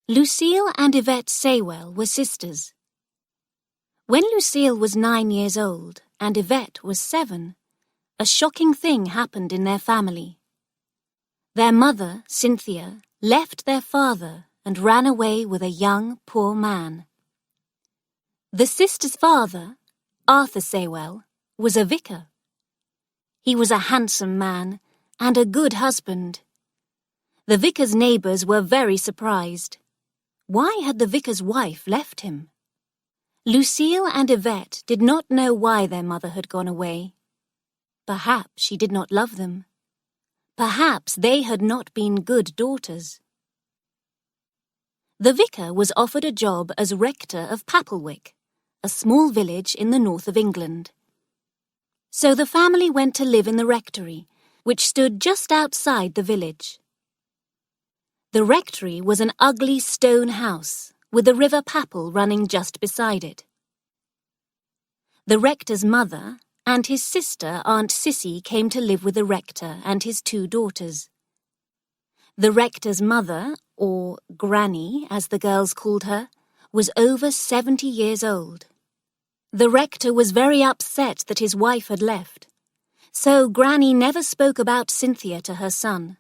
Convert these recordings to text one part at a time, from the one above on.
Lucille and Yvette Saywell were sisters. When Lucille was 9 years old and Yvette was 7, a shocking thing happened in their family. Their mother, Cynthia, left their father and ran away with a young, poor man. The sisters' father, Arthur Saywell, was a vicar. He was a handsome man and a good husband. The vicar's neighbours were very surprised. Why had the vicar's wife left him? Lucille and Yvette did not know why their mother had gone away. Perhaps she did not love them. Perhaps they had not been good daughters. The vicar was offered a job as rector of Papelwick, a small village in the north of England. So the family went to live in the rectory, which stood just outside the village. The rectory was an ugly stone house, with the river Papel running just beside it. The rector's mother and his sister, Aunt Sissy, came to live with the rector and his 2 daughters. The rector's mother, or Granny, as the girls called her, was over 70 years old. The rector was very upset that his wife had left, so Granny never spoke about Cynthia to her son.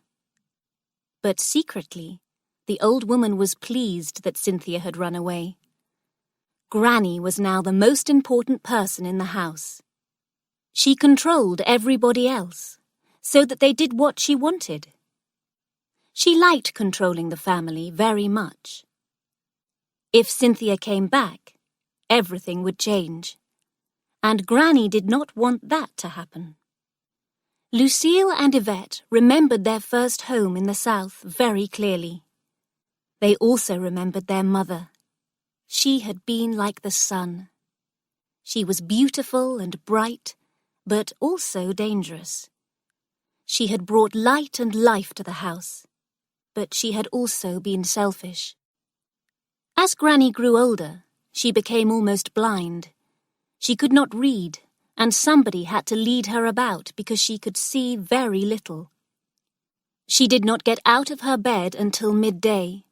But secretly, the old woman was pleased that Cynthia had run away. Granny was now the most important person in the house. She controlled everybody else, so that they did what she wanted. She liked controlling the family very much. If Cynthia came back, everything would change, and Granny did not want that to happen. Lucille and Yvette remembered their first home in the south very clearly. They also remembered their mother. She had been like the sun. She was beautiful and bright, but also dangerous. She had brought light and life to the house, but she had also been selfish. As Granny grew older, she became almost blind. She could not read, and somebody had to lead her about because she could see very little. She did not get out of her bed until midday,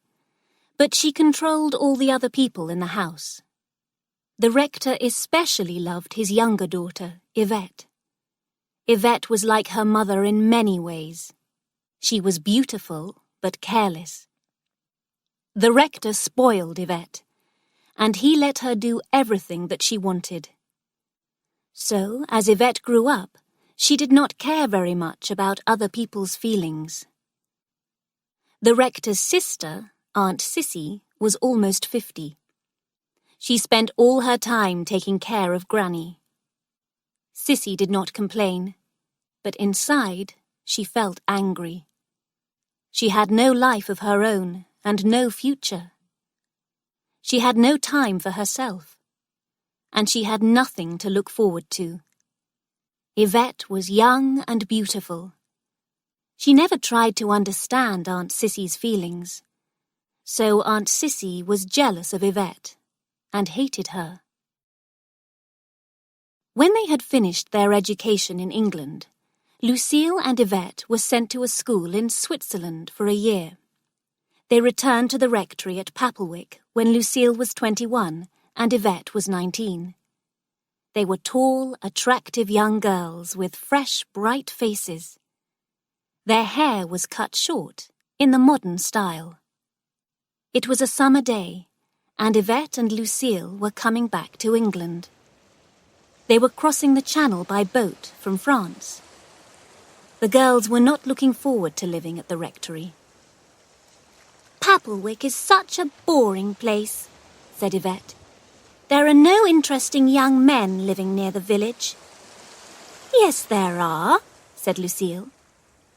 but she controlled all the other people in the house. The rector especially loved his younger daughter, Yvette. Yvette was like her mother in many ways. She was beautiful, but careless. The rector spoiled Yvette, and he let her do everything that she wanted. So, as Yvette grew up, she did not care very much about other people's feelings. The rector's sister, Aunt Sissy, was almost 50. She spent all her time taking care of Granny. Sissy did not complain, but inside she felt angry. She had no life of her own and no future. She had no time for herself, and she had nothing to look forward to. Yvette was young and beautiful. She never tried to understand Aunt Sissy's feelings, so Aunt Sissy was jealous of Yvette and hated her. When they had finished their education in England, Lucille and Yvette were sent to a school in Switzerland for a year. They returned to the rectory at Papelwick when Lucille was 21 and Yvette was 19. They were tall, attractive young girls with fresh, bright faces. Their hair was cut short, in the modern style. It was a summer day, and Yvette and Lucille were coming back to England. They were crossing the channel by boat from France. The girls were not looking forward to living at the rectory. "Papelwick is such a boring place," said Yvette. "There are no interesting young men living near the village." "Yes, there are," said Lucille.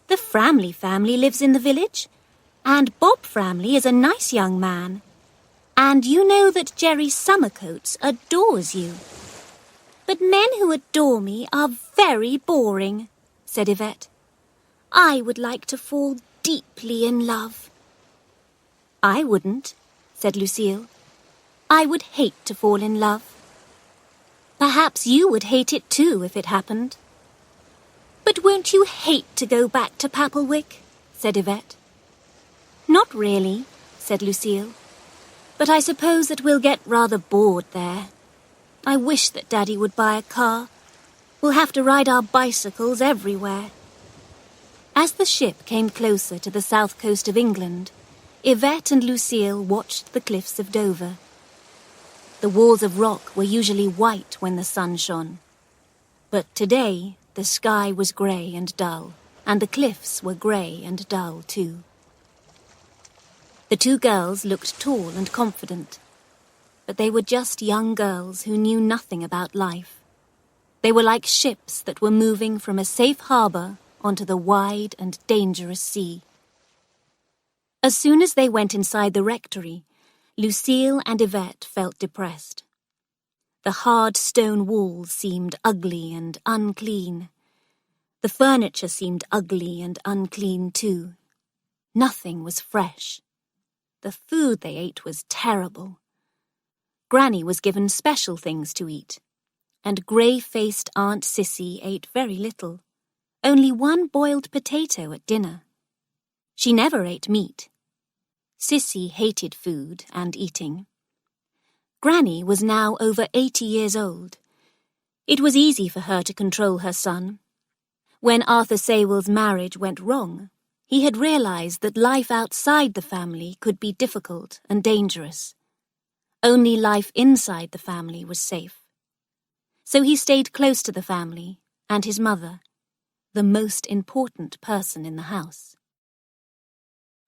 "The Framley family lives in the village, and Bob Framley is a nice young man. And you know that Jerry Summercoats adores you." "But men who adore me are very boring," said Yvette. "I would like to fall deeply in love." "I wouldn't," said Lucille. "I would hate to fall in love. Perhaps you would hate it too if it happened." "But won't you hate to go back to Papelwick?" said Yvette. "Not really," said Lucille. But I suppose that we'll get rather bored there. I wish that Daddy would buy a car. We'll have to ride our bicycles everywhere." As the ship came closer to the south coast of England, Yvette and Lucille watched the cliffs of Dover. The walls of rock were usually white when the sun shone. But today, the sky was grey and dull, and the cliffs were grey and dull too. The two girls looked tall and confident, but they were just young girls who knew nothing about life. They were like ships that were moving from a safe harbour onto the wide and dangerous sea. As soon as they went inside the rectory, Lucille and Yvette felt depressed. The hard stone walls seemed ugly and unclean. The furniture seemed ugly and unclean too. Nothing was fresh. The food they ate was terrible. Granny was given special things to eat, and grey-faced Aunt Sissy ate very little. Only one boiled potato at dinner. She never ate meat. Sissy hated food and eating. Granny was now over 80 years old. It was easy for her to control her son. When Arthur Saywell's marriage went wrong, he had realized that life outside the family could be difficult and dangerous. Only life inside the family was safe. So he stayed close to the family and his mother, the most important person in the house.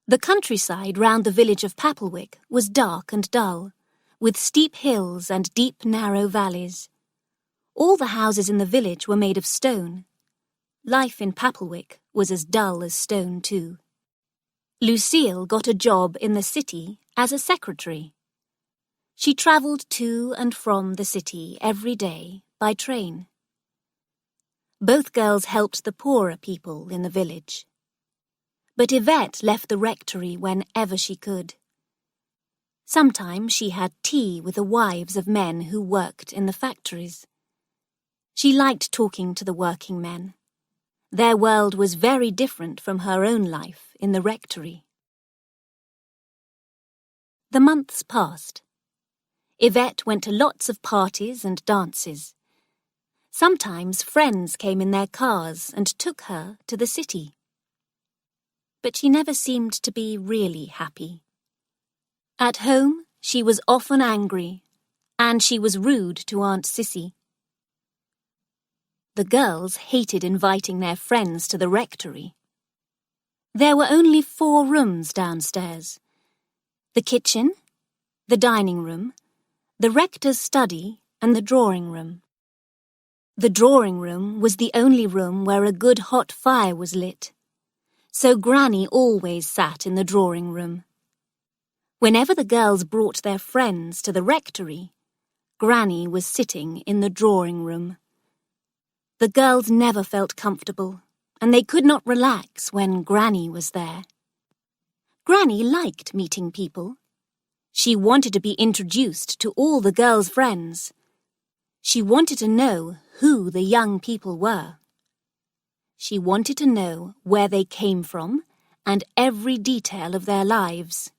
The countryside round the village of Papelwick was dark and dull, with steep hills and deep, narrow valleys. All the houses in the village were made of stone. Life in Papelwick was as dull as stone, too. Lucille got a job in the city as a secretary. She travelled to and from the city every day by train. Both girls helped the poorer people in the village. But Yvette left the rectory whenever she could. Sometimes she had tea with the wives of men who worked in the factories. She liked talking to the working men. Their world was very different from her own life in the rectory. The months passed. Yvette went to lots of parties and dances. Sometimes friends came in their cars and took her to the city. But she never seemed to be really happy. At home, she was often angry, and she was rude to Aunt Sissy. The girls hated inviting their friends to the rectory. There were only 4 rooms downstairs: the kitchen, the dining room, the rector's study, and the drawing room. The drawing room was the only room where a good hot fire was lit, so Granny always sat in the drawing room. Whenever the girls brought their friends to the rectory, Granny was sitting in the drawing room. The girls never felt comfortable, and they could not relax when Granny was there. Granny liked meeting people. She wanted to be introduced to all the girls' friends. She wanted to know who the young people were. She wanted to know where they came from and every detail of their lives.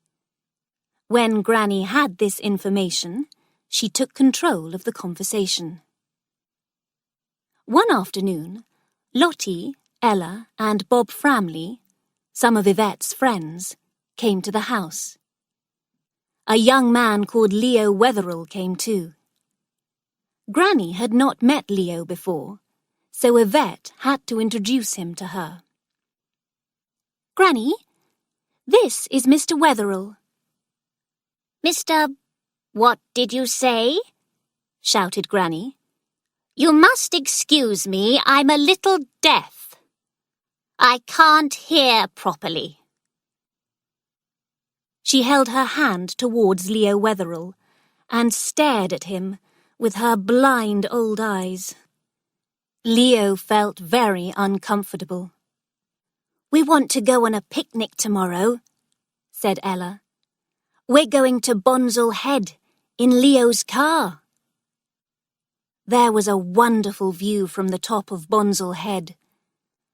When Granny had this information, she took control of the conversation. One afternoon, Lottie, Ella, and Bob Framley, some of Yvette's friends, came to the house. A young man called Leo Wetherell came too. Granny had not met Leo before, so Yvette had to introduce him to her. "Granny, this is Mr. Wetherell." "Mr. What did you say?" shouted Granny. "You must excuse me, I'm a little deaf. I can't hear properly." She held her hand towards Leo Wetherell and stared at him with her blind old eyes. Leo felt very uncomfortable. "We want to go on a picnic tomorrow," said Ella. "We're going to Bonsall Head in Leo's car." There was a wonderful view from the top of Bonsall Head.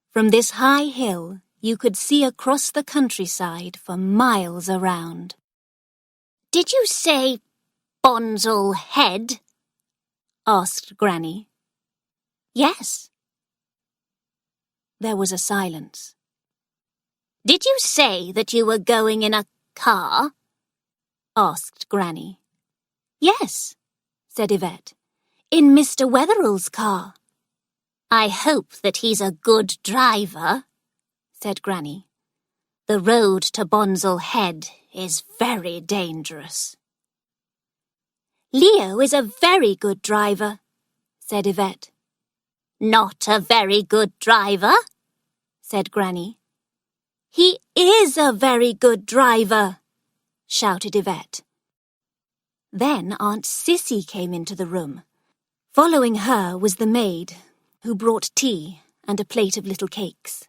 From this high hill, you could see across the countryside for miles around. Did you say Bonsall Head? Asked Granny. Yes. There was a silence. Did you say that you were going in a car? Asked Granny. Yes, said Yvette, in Mr. Wetherell's car. I hope that he's a good driver, said Granny. The road to Bonsall Head is very dangerous. Leo is a very good driver, said Yvette. Not a very good driver, said Granny. He is a very good driver, shouted Yvette. Then Aunt Sissy came into the room. Following her was the maid, who brought tea and a plate of little cakes.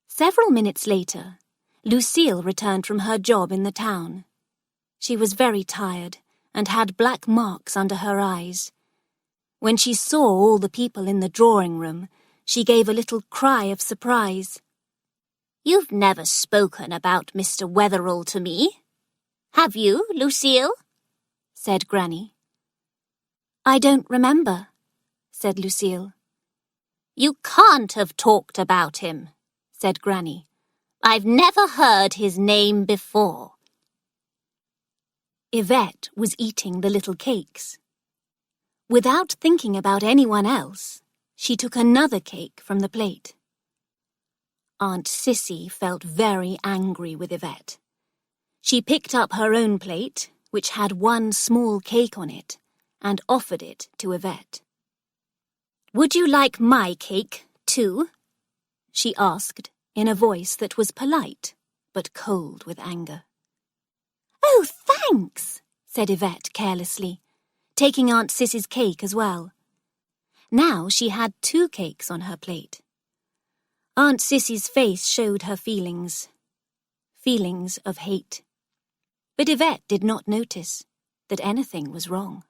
Several minutes later, Lucille returned from her job in the town. She was very tired and had black marks under her eyes. When she saw all the people in the drawing room, she gave a little cry of surprise. You've never spoken about Mr. Wetherell to me, have you, Lucille? Said Granny. I don't remember, said Lucille. You can't have talked about him, said Granny. I've never heard his name before. Yvette was eating the little cakes. Without thinking about anyone else, she took another cake from the plate. Aunt Sissy felt very angry with Yvette. She picked up her own plate, which had one small cake on it, and offered it to Yvette. Would you like my cake, too? She asked, in a voice that was polite, but cold with anger. Oh, thanks, said Yvette carelessly, taking Aunt Sissy's cake as well. Now she had 2 cakes on her plate. Aunt Sissy's face showed her feelings of hate. But Yvette did not notice that anything was wrong.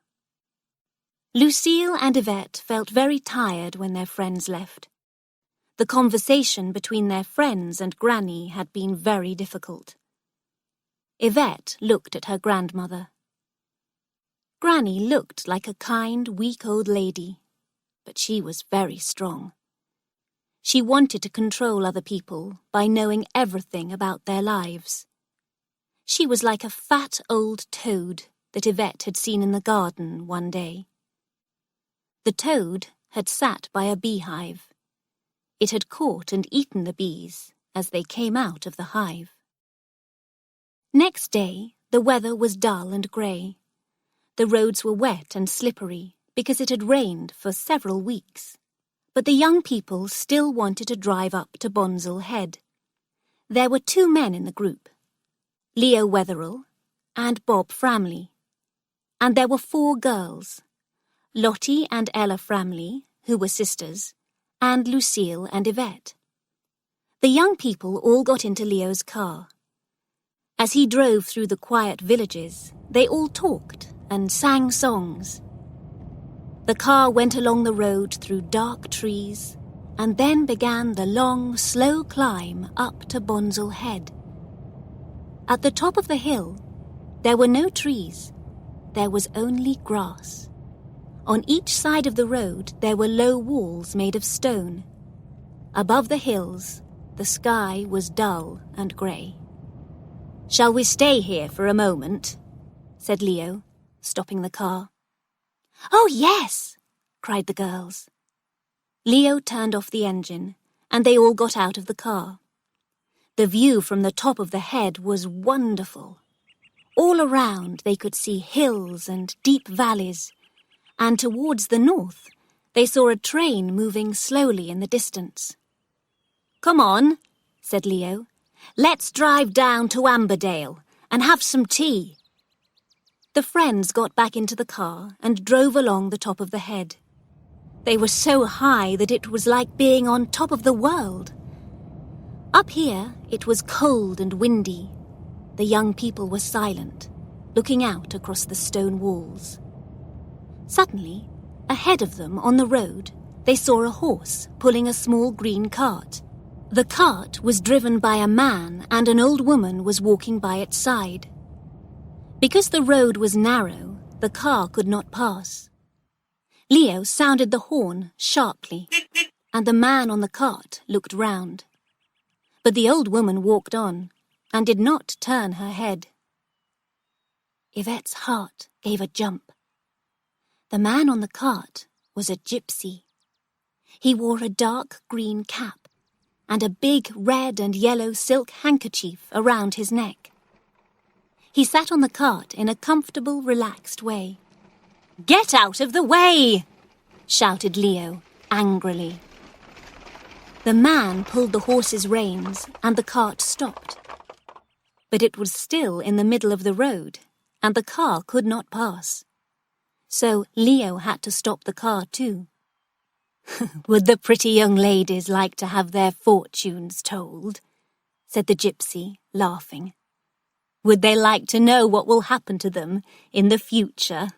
Lucille and Yvette felt very tired when their friends left. The conversation between their friends and Granny had been very difficult. Yvette looked at her grandmother. Granny looked like a kind, weak old lady, but she was very strong. She wanted to control other people by knowing everything about their lives. She was like a fat old toad that Yvette had seen in the garden one day. The toad had sat by a beehive. It had caught and eaten the bees as they came out of the hive. Next day, the weather was dull and grey. The roads were wet and slippery because it had rained for several weeks. But the young people still wanted to drive up to Bonsall Head. There were 2 men in the group, Leo Wetherell and Bob Framley. And there were 4 girls, Lottie and Ella Framley, who were sisters, and Lucille and Yvette. The young people all got into Leo's car. As he drove through the quiet villages, they all talked and sang songs. The car went along the road through dark trees and then began the long, slow climb up to Bonsall Head. At the top of the hill, there were no trees. There was only grass. On each side of the road, there were low walls made of stone. Above the hills, the sky was dull and grey. "Shall we stay here for a moment?" said Leo, stopping the car. "Oh, yes!" cried the girls. Leo turned off the engine, and they all got out of the car. The view from the top of the head was wonderful. All around they could see hills and deep valleys, and towards the north they saw a train moving slowly in the distance. "Come on," said Leo. "Let's drive down to Amberdale and have some tea." The friends got back into the car and drove along the top of the head. They were so high that it was like being on top of the world. Up here, it was cold and windy. The young people were silent, looking out across the stone walls. Suddenly, ahead of them on the road, they saw a horse pulling a small green cart. The cart was driven by a man, and an old woman was walking by its side. Because the road was narrow, the car could not pass. Leo sounded the horn sharply, and the man on the cart looked round. But the old woman walked on, and did not turn her head. Yvette's heart gave a jump. The man on the cart was a gypsy. He wore a dark green cap and a big red and yellow silk handkerchief around his neck. He sat on the cart in a comfortable, relaxed way. "Get out of the way!" shouted Leo angrily. The man pulled the horse's reins and the cart stopped. But it was still in the middle of the road, and the car could not pass. So Leo had to stop the car too. "Would the pretty young ladies like to have their fortunes told?" said the gypsy, laughing. "Would they like to know what will happen to them in the future?"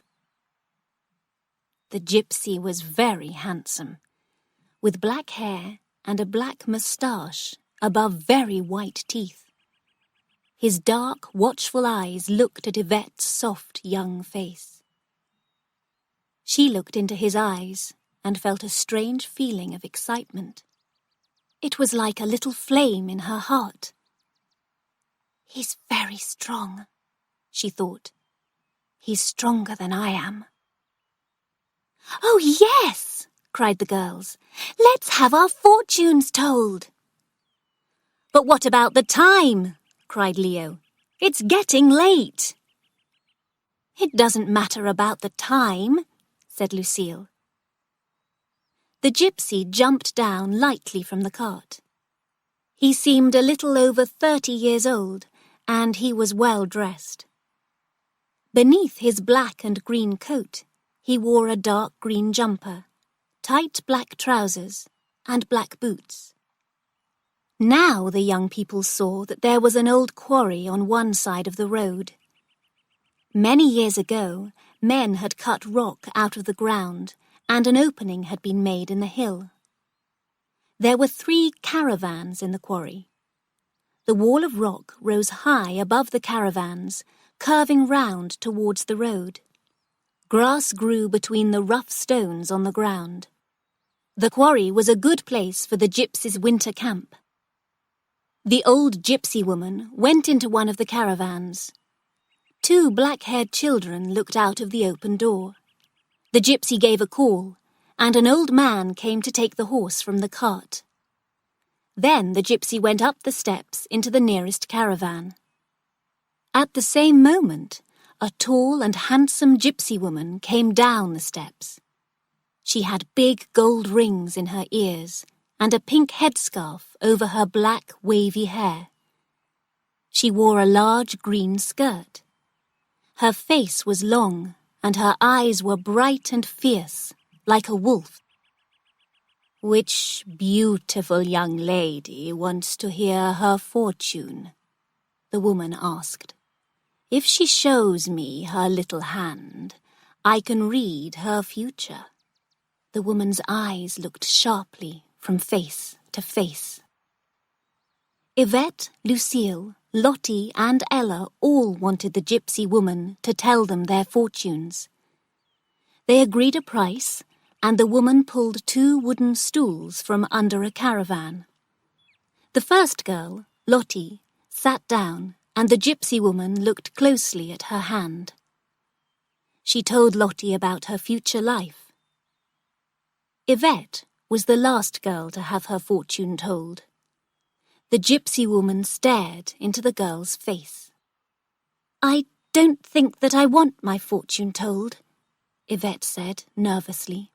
The gypsy was very handsome, with black hair and a black moustache above very white teeth. His dark, watchful eyes looked at Yvette's soft young face. She looked into his eyes and felt a strange feeling of excitement. It was like a little flame in her heart. "He's very strong," she thought. "He's stronger than I am." "Oh, yes!" cried the girls. "Let's have our fortunes told." "But what about the time?" cried Leo. "It's getting late." "It doesn't matter about the time," said Lucille. The gypsy jumped down lightly from the cart. He seemed a little over 30 years old, and he was well dressed. Beneath his black and green coat, he wore a dark green jumper, tight black trousers, and black boots. Now the young people saw that there was an old quarry on one side of the road. Many years ago, men had cut rock out of the ground, and an opening had been made in the hill. There were 3 caravans in the quarry. The wall of rock rose high above the caravans, curving round towards the road. Grass grew between the rough stones on the ground. The quarry was a good place for the gypsies' winter camp. The old gypsy woman went into one of the caravans. 2 black-haired children looked out of the open door. The gypsy gave a call, and an old man came to take the horse from the cart. Then the gypsy went up the steps into the nearest caravan. At the same moment, a tall and handsome gypsy woman came down the steps. She had big gold rings in her ears and a pink headscarf over her black, wavy hair. She wore a large green skirt. Her face was long, and her eyes were bright and fierce, like a wolf. "Which beautiful young lady wants to hear her fortune?" the woman asked. "If she shows me her little hand, I can read her future." The woman's eyes looked sharply from face to face. Yvette, Lucille, Lottie and Ella all wanted the gypsy woman to tell them their fortunes. They agreed a price, and the woman pulled 2 wooden stools from under a caravan. The first girl, Lottie, sat down, and the gypsy woman looked closely at her hand. She told Lottie about her future life. Yvette was the last girl to have her fortune told. The gypsy woman stared into the girl's face. "I don't think that I want my fortune told," Yvette said nervously.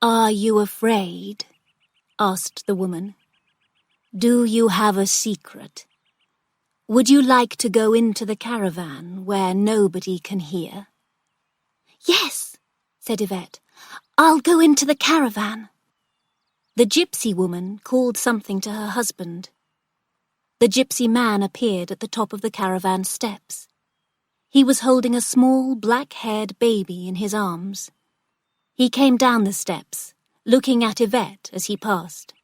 "Are you afraid?" asked the woman. "Do you have a secret? Would you like to go into the caravan where nobody can hear?" "Yes," said Yvette. "I'll go into the caravan." The gypsy woman called something to her husband. The gypsy man appeared at the top of the caravan steps. He was holding a small black-haired baby in his arms. He came down the steps, looking at Yvette as he passed.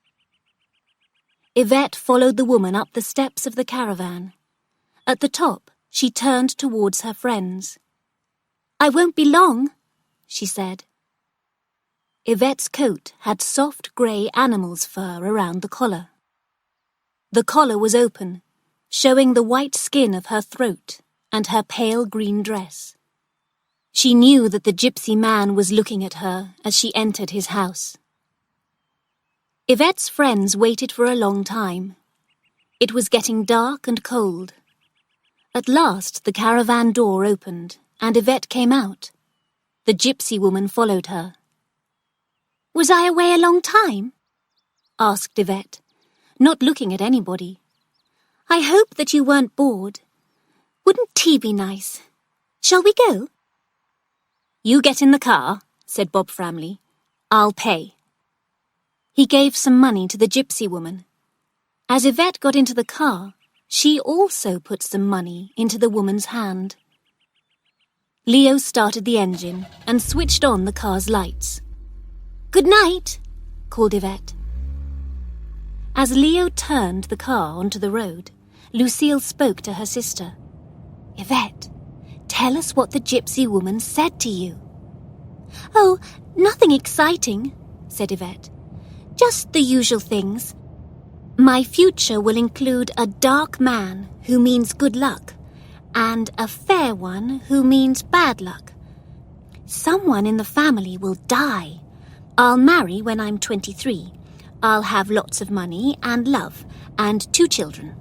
Yvette followed the woman up the steps of the caravan. At the top, She turned towards her friends. "I won't be long," she said. Yvette's coat had soft grey animal's fur around the collar. The collar was open, showing the white skin of her throat and her pale green dress. She knew that the gypsy man was looking at her as she entered his house. Yvette's friends waited for a long time. It was getting dark and cold. At last the caravan door opened and Yvette came out. The gypsy woman followed her. "Was I away a long time?" asked Yvette, not looking at anybody. "I hope that you weren't bored. Wouldn't tea be nice? Shall we go?" "You get in the car," said Bob Framley. "I'll pay." He gave some money to the gypsy woman. As Yvette got into the car, she also put some money into the woman's hand. Leo started the engine and switched on the car's lights. "Good night," called Yvette. As Leo turned the car onto the road, Lucille spoke to her sister. "Yvette, tell us what the gypsy woman said to you." "Oh, nothing exciting," said Yvette. "Just the usual things. My future will include a dark man who means good luck, and a fair one who means bad luck. Someone in the family will die. I'll marry when I'm 23. I'll have lots of money and love, and 2 children.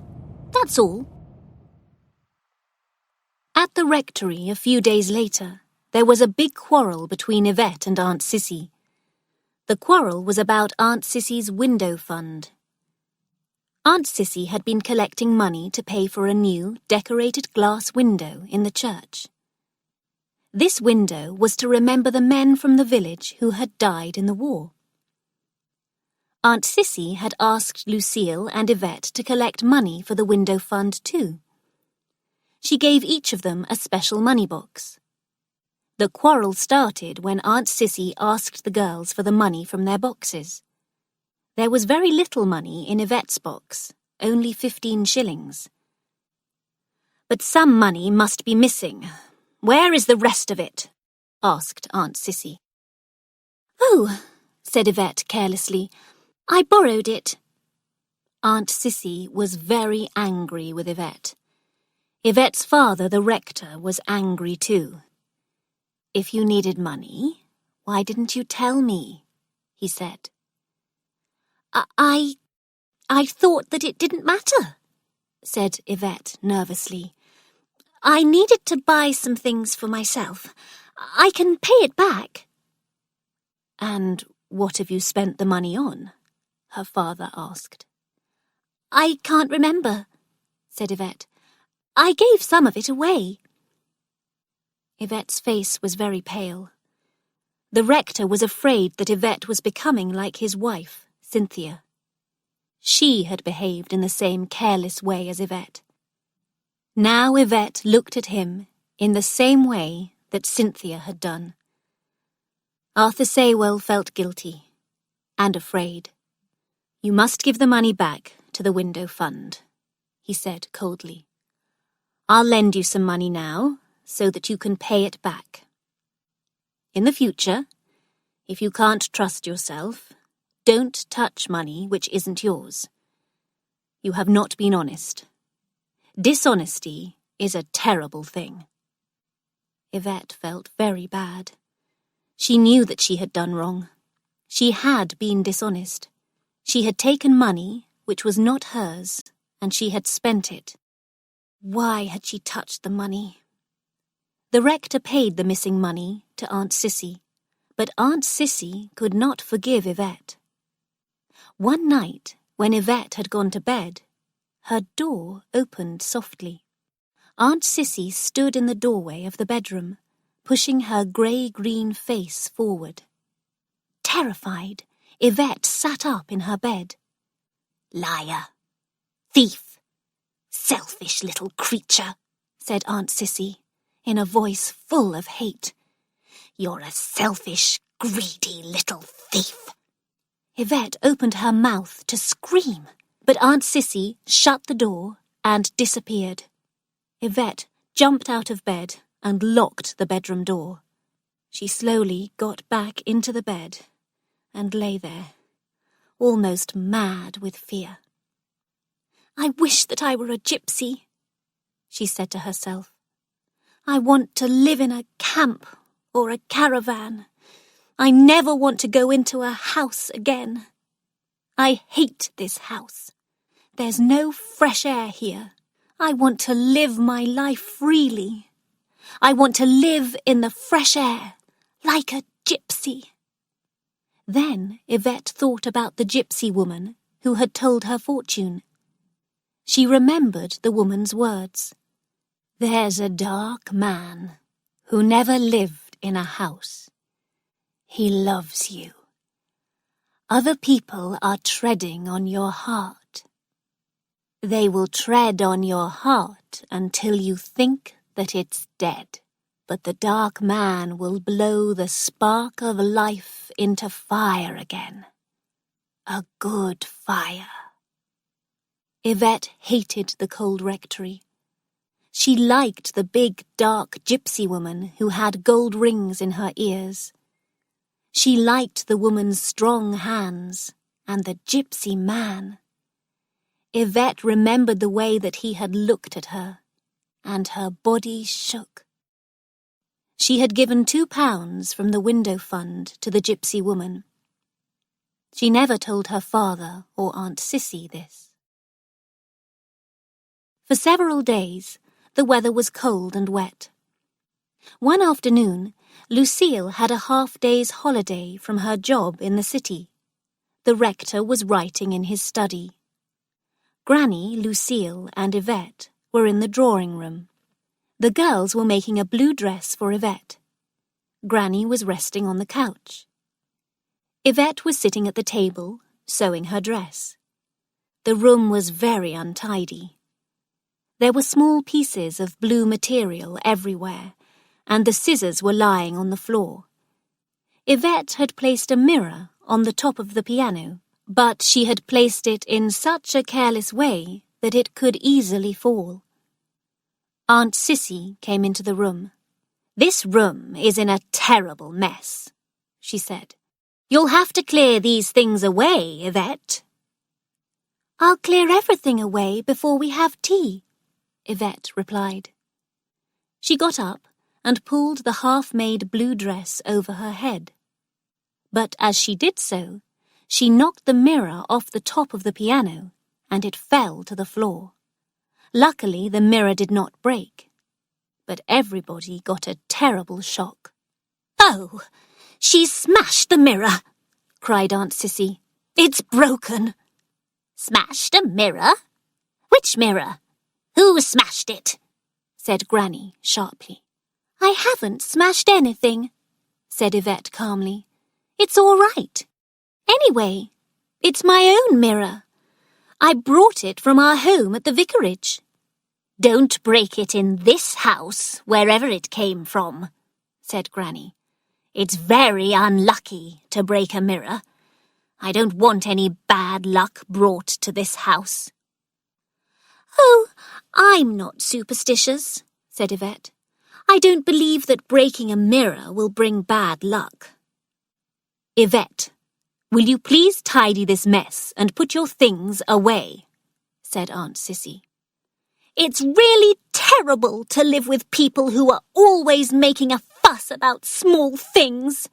That's all." At the rectory a few days later, there was a big quarrel between Yvette and Aunt Sissy. The quarrel was about Aunt Sissy's window fund. Aunt Sissy had been collecting money to pay for a new, decorated glass window in the church. This window was to remember the men from the village who had died in the war. Aunt Sissy had asked Lucille and Yvette to collect money for the window fund too. She gave each of them a special money box. The quarrel started when Aunt Sissy asked the girls for the money from their boxes. There was very little money in Yvette's box, only 15 shillings. "But some money must be missing. Where is the rest of it?" asked Aunt Sissy. "Oh," said Yvette carelessly, "I borrowed it." Aunt Sissy was very angry with Yvette. Yvette's father, the rector, was angry too. "If you needed money, why didn't you tell me?" he said. I thought that it didn't matter," said Yvette nervously. "I needed to buy some things for myself. I can pay it back." "And what have you spent the money on?" her father asked. "I can't remember," said Yvette. "I gave some of it away." Yvette's face was very pale. The rector was afraid that Yvette was becoming like his wife, Cynthia. She had behaved in the same careless way as Yvette. Now Yvette looked at him in the same way that Cynthia had done. Arthur Saywell felt guilty and afraid. "You must give the money back to the window fund," he said coldly. "I'll lend you some money now so that you can pay it back. In the future, if you can't trust yourself, don't touch money which isn't yours. You have not been honest. Dishonesty is a terrible thing." Yvette felt very bad. She knew that she had done wrong. She had been dishonest. She had taken money which was not hers, and she had spent it. Why had she touched the money? The rector paid the missing money to Aunt Sissy, but Aunt Sissy could not forgive Yvette. One night, when Yvette had gone to bed, her door opened softly. Aunt Sissy stood in the doorway of the bedroom, pushing her grey-green face forward. Terrified, Yvette sat up in her bed. "Liar! Thief! Selfish little creature," said Aunt Sissy, in a voice full of hate. "You're a selfish, greedy little thief." Yvette opened her mouth to scream, but Aunt Sissy shut the door and disappeared. Yvette jumped out of bed and locked the bedroom door. She slowly got back into the bed and lay there, almost mad with fear. "I wish that I were a gypsy," she said to herself. "I want to live in a camp or a caravan. I never want to go into a house again. I hate this house. There's no fresh air here. I want to live my life freely. I want to live in the fresh air, like a gypsy." Then Yvette thought about the gypsy woman who had told her fortune. She remembered the woman's words. "There's a dark man who never lived in a house. He loves you. Other people are treading on your heart. They will tread on your heart until you think that it's dead. But the dark man will blow the spark of life into fire again. A good fire." Yvette hated the cold rectory. She liked the big, dark gypsy woman who had gold rings in her ears. She liked the woman's strong hands and the gypsy man. Yvette remembered the way that he had looked at her, and her body shook. She had given £2 from the window fund to the gypsy woman. She never told her father or Aunt Sissy this. For several days, the weather was cold and wet. One afternoon, Lucille had a half-day's holiday from her job in the city. The rector was writing in his study. Granny, Lucille, and Yvette were in the drawing room. The girls were making a blue dress for Yvette. Granny was resting on the couch. Yvette was sitting at the table, sewing her dress. The room was very untidy. There were small pieces of blue material everywhere, and the scissors were lying on the floor. Yvette had placed a mirror on the top of the piano, but she had placed it in such a careless way that it could easily fall. Aunt Sissy came into the room. "This room is in a terrible mess," she said. "You'll have to clear these things away, Yvette." "I'll clear everything away before we have tea," Yvette replied. She got up and pulled the half-made blue dress over her head. But as she did so, she knocked the mirror off the top of the piano, and it fell to the floor. Luckily, the mirror did not break, but everybody got a terrible shock. "Oh, she's smashed the mirror!" cried Aunt Sissy. "It's broken." "Smashed a mirror? Which mirror? Who smashed it?" said Granny sharply. "I haven't smashed anything," said Yvette calmly. "It's all right. Anyway, it's my own mirror. I brought it from our home at the vicarage." "Don't break it in this house, wherever it came from," said Granny. "It's very unlucky to break a mirror. I don't want any bad luck brought to this house." "Oh, I'm not superstitious," said Yvette. "I don't believe that breaking a mirror will bring bad luck." "Yvette, will you please tidy this mess and put your things away?" said Aunt Sissy. "It's really terrible to live with people who are always making a fuss about small things,"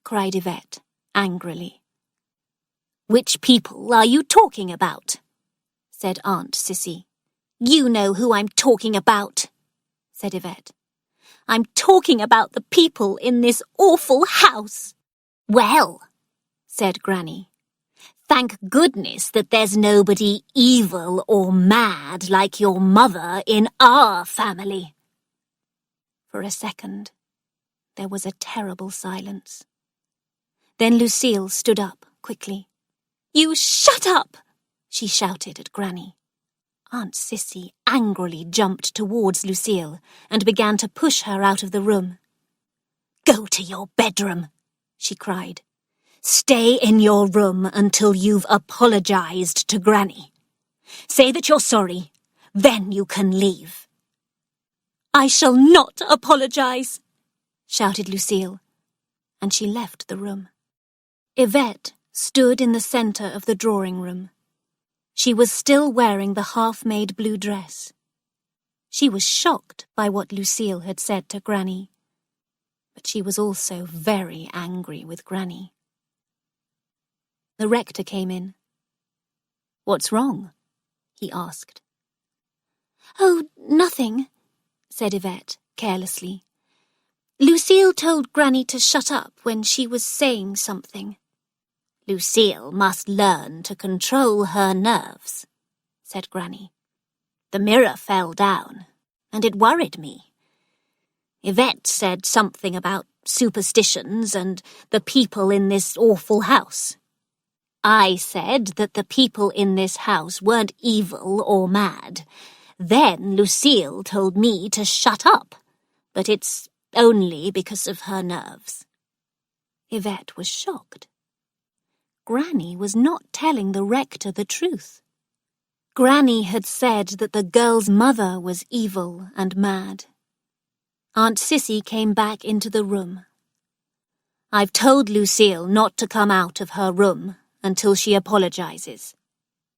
cried Yvette angrily. "Which people are you talking about?" said Aunt Sissy. "You know who I'm talking about," said Yvette. "I'm talking about the people in this awful house." "Well," said Granny, "thank goodness that there's nobody evil or mad like your mother in our family." For a second, there was a terrible silence. Then Lucille stood up quickly. "You shut up!" she shouted at Granny. Aunt Sissy angrily jumped towards Lucille and began to push her out of the room. "Go to your bedroom," she cried. "Stay in your room until you've apologized to Granny. Say that you're sorry, then you can leave." "I shall not apologise," shouted Lucille, and she left the room. Yvette stood in the centre of the drawing room. She was still wearing the half-made blue dress. She was shocked by what Lucille had said to Granny, but she was also very angry with Granny. The rector came in. "What's wrong?" he asked. "Oh, nothing," said Yvette carelessly. "Lucille told Granny to shut up when she was saying something." "Lucille must learn to control her nerves," said Granny. "The mirror fell down, and it worried me. Yvette said something about superstitions and the people in this awful house. I said that the people in this house weren't evil or mad. Then Lucille told me to shut up, but it's only because of her nerves." Yvette was shocked. Granny was not telling the rector the truth. Granny had said that the girl's mother was evil and mad. Aunt Sissy came back into the room. "I've told Lucille not to come out of her room until she apologises,"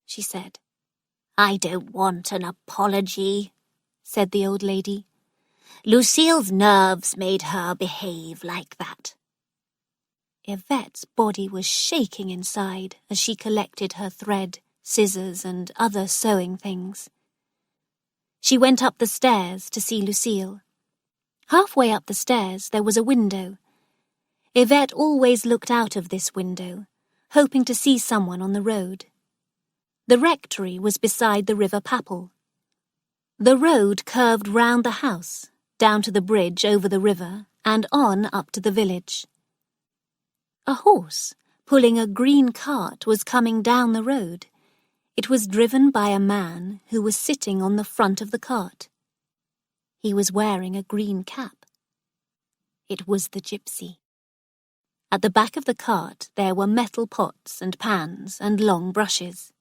she said. "I don't want an apology," said the old lady. "Lucille's nerves made her behave like that." Yvette's body was shaking inside as she collected her thread, scissors, and other sewing things. She went up the stairs to see Lucille. Halfway up the stairs there was a window. Yvette always looked out of this window, hoping to see someone on the road. The rectory was beside the River Papel. The road curved round the house, down to the bridge over the river, and on up to the village. A horse, pulling a green cart, was coming down the road. It was driven by a man who was sitting on the front of the cart. He was wearing a green cap. It was the gypsy. At the back of the cart there were metal pots and pans and long brushes.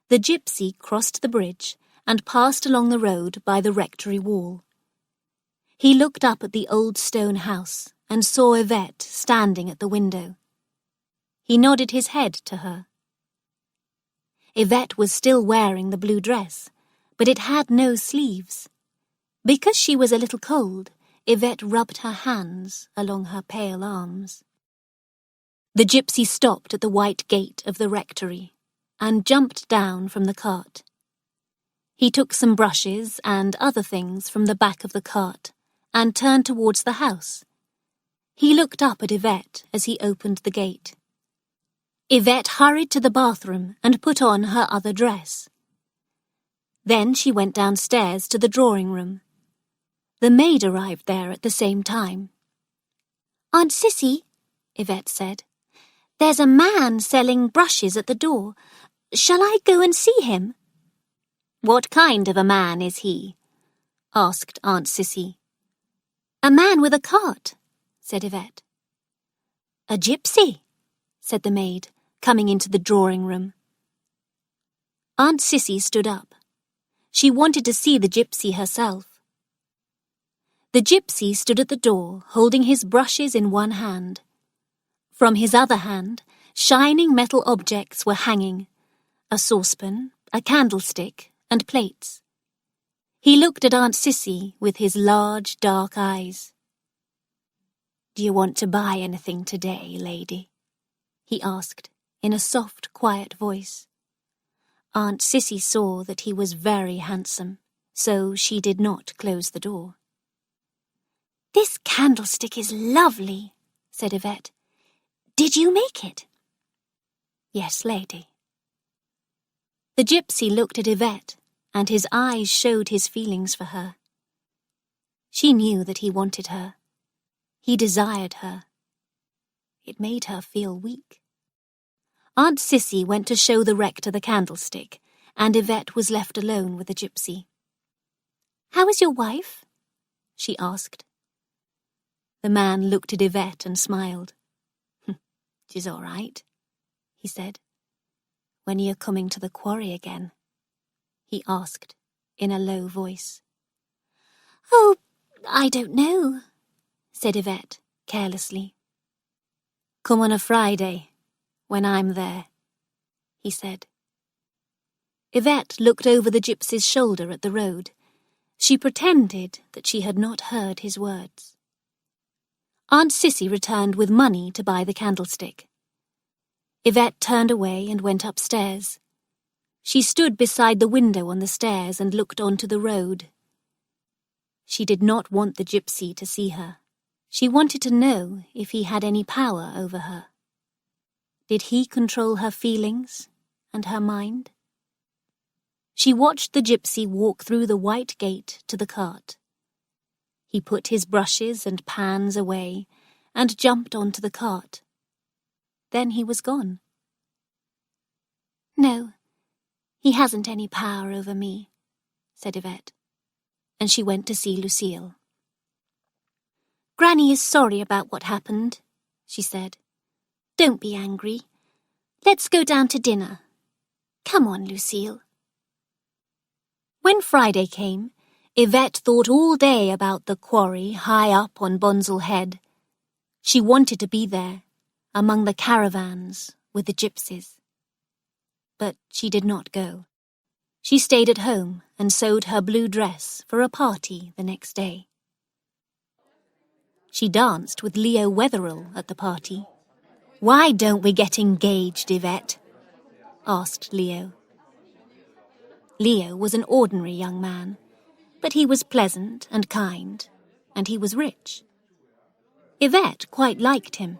The gypsy crossed the bridge and passed along the road by the rectory wall. He looked up at the old stone house and saw Yvette standing at the window. He nodded his head to her. Yvette was still wearing the blue dress, but it had no sleeves. Because she was a little cold, Yvette rubbed her hands along her pale arms. The gypsy stopped at the white gate of the rectory and jumped down from the cart. He took some brushes and other things from the back of the cart and turned towards the house. He looked up at Yvette as he opened the gate. Yvette hurried to the bathroom and put on her other dress. Then she went downstairs to the drawing room. The maid arrived there at the same time. "Aunt Sissy," Yvette said, "there's a man selling brushes at the door. Shall I go and see him?" "What kind of a man is he?" asked Aunt Sissy. "A man with a cart," said Yvette. "A gypsy," said the maid, coming into the drawing room. Aunt Sissy stood up. She wanted to see the gypsy herself. The gypsy stood at the door, holding his brushes in one hand. From his other hand, shining metal objects were hanging: a saucepan, a candlestick, and plates. He looked at Aunt Sissy with his large, dark eyes. "Do you want to buy anything today, lady?" he asked, in a soft, quiet voice. Aunt Sissy saw that he was very handsome, so she did not close the door. "This candlestick is lovely," said Yvette. "Did you make it?" "Yes, lady." The gypsy looked at Yvette, and his eyes showed his feelings for her. She knew that he wanted her. He desired her. It made her feel weak. Aunt Sissy went to show the rector the candlestick, and Yvette was left alone with the gypsy. "How is your wife?" she asked. The man looked at Yvette and smiled. "She's all right," he said. "When are you coming to the quarry again?" he asked, in a low voice. "Oh, I don't know," said Yvette carelessly. "Come on a Friday, when I'm there," he said. Yvette looked over the gypsy's shoulder at the road. She pretended that she had not heard his words. Aunt Sissy returned with money to buy the candlestick. Yvette turned away and went upstairs. She stood beside the window on the stairs and looked onto the road. She did not want the gypsy to see her. She wanted to know if he had any power over her. Did he control her feelings and her mind? She watched the gypsy walk through the white gate to the cart. He put his brushes and pans away and jumped onto the cart. Then he was gone. "No, he hasn't any power over me," said Yvette, and she went to see Lucille. "Granny is sorry about what happened," she said. "Don't be angry. Let's go down to dinner. Come on, Lucille." When Friday came, Yvette thought all day about the quarry high up on Bonsall Head. She wanted to be there, among the caravans with the gypsies. But she did not go. She stayed at home and sewed her blue dress for a party the next day. She danced with Leo Wetherill at the party. "Why don't we get engaged, Yvette?" asked Leo. Leo was an ordinary young man, but he was pleasant and kind, and he was rich. Yvette quite liked him,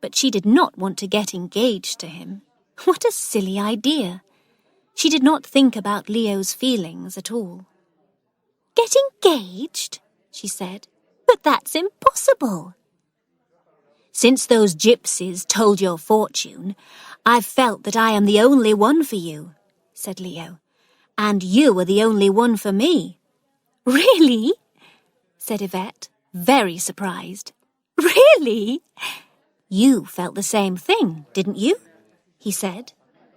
but she did not want to get engaged to him. What a silly idea! She did not think about Leo's feelings at all. "Get engaged?" she said. "But that's impossible." "Since those gypsies told your fortune, I've felt that I am the only one for you," said Leo. "And you are the only one for me." "Really?" said Yvette, very surprised. "Really?" "You felt the same thing, didn't you?" he said.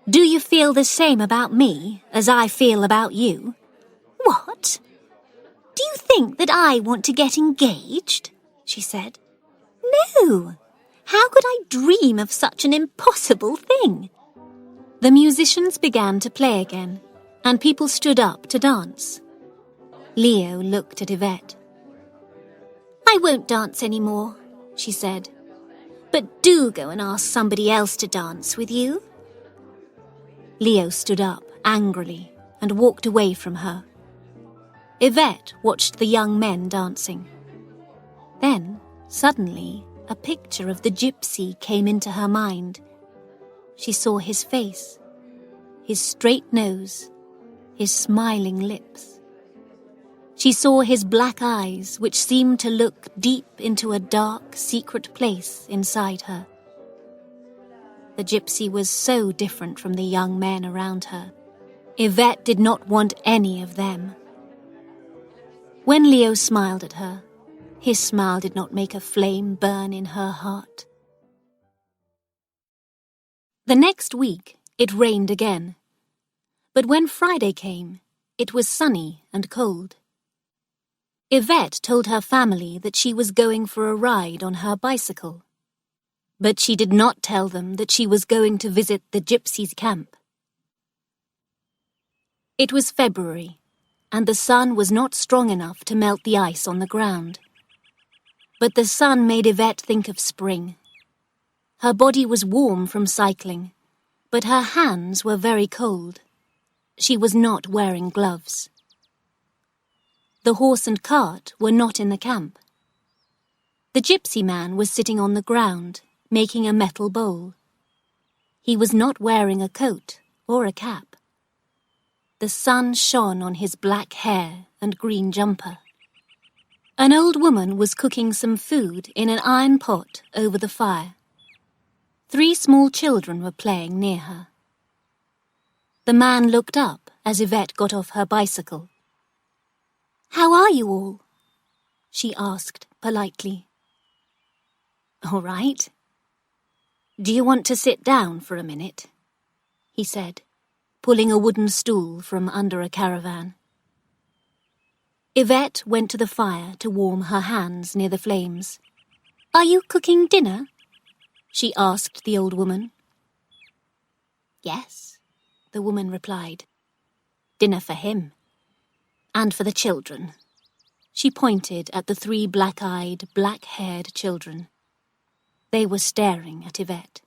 "Do you feel the same about me as I feel about you?" "What? Do you think that I want to get engaged?" she said. "No! How could I dream of such an impossible thing?" The musicians began to play again, and people stood up to dance. Leo looked at Yvette. "I won't dance any more," she said. "But do go and ask somebody else to dance with you." Leo stood up angrily and walked away from her. Yvette watched the young men dancing. Then, suddenly, a picture of the gypsy came into her mind. She saw his face, his straight nose, his smiling lips. She saw his black eyes, which seemed to look deep into a dark, secret place inside her. The gypsy was so different from the young men around her. Yvette did not want any of them. When Leo smiled at her, his smile did not make a flame burn in her heart. The next week, it rained again. But when Friday came, it was sunny and cold. Yvette told her family that she was going for a ride on her bicycle. But she did not tell them that she was going to visit the gypsies' camp. It was February, and the sun was not strong enough to melt the ice on the ground. But the sun made Yvette think of spring. Her body was warm from cycling, but her hands were very cold. She was not wearing gloves. The horse and cart were not in the camp. The gypsy man was sitting on the ground, making a metal bowl. He was not wearing a coat or a cap. The sun shone on his black hair and green jumper. An old woman was cooking some food in an iron pot over the fire. 3 small children were playing near her. The man looked up as Yvette got off her bicycle. "How are you all?" she asked politely. "All right. Do you want to sit down for a minute?" he said, pulling a wooden stool from under a caravan. Yvette went to the fire to warm her hands near the flames. "Are you cooking dinner?" she asked the old woman. "Yes," the woman replied. "Dinner for him. And for the children." She pointed at the 3 black-eyed, black-haired children. They were staring at Yvette.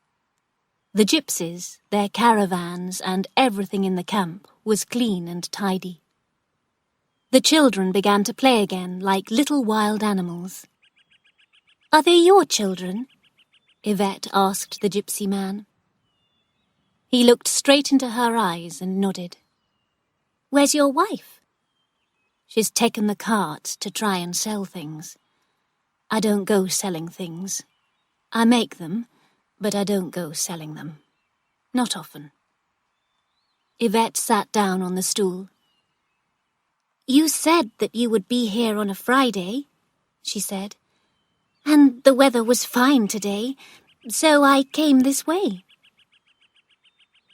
The gypsies, their caravans, and everything in the camp was clean and tidy. The children began to play again like little wild animals. "Are they your children?" Yvette asked the gypsy man. He looked straight into her eyes and nodded. "Where's your wife?" "She's taken the cart to try and sell things. I don't go selling things. I make them, but I don't go selling them. Not often." Yvette sat down on the stool. "You said that you would be here on a Friday," she said. "And the weather was fine today, so I came this way."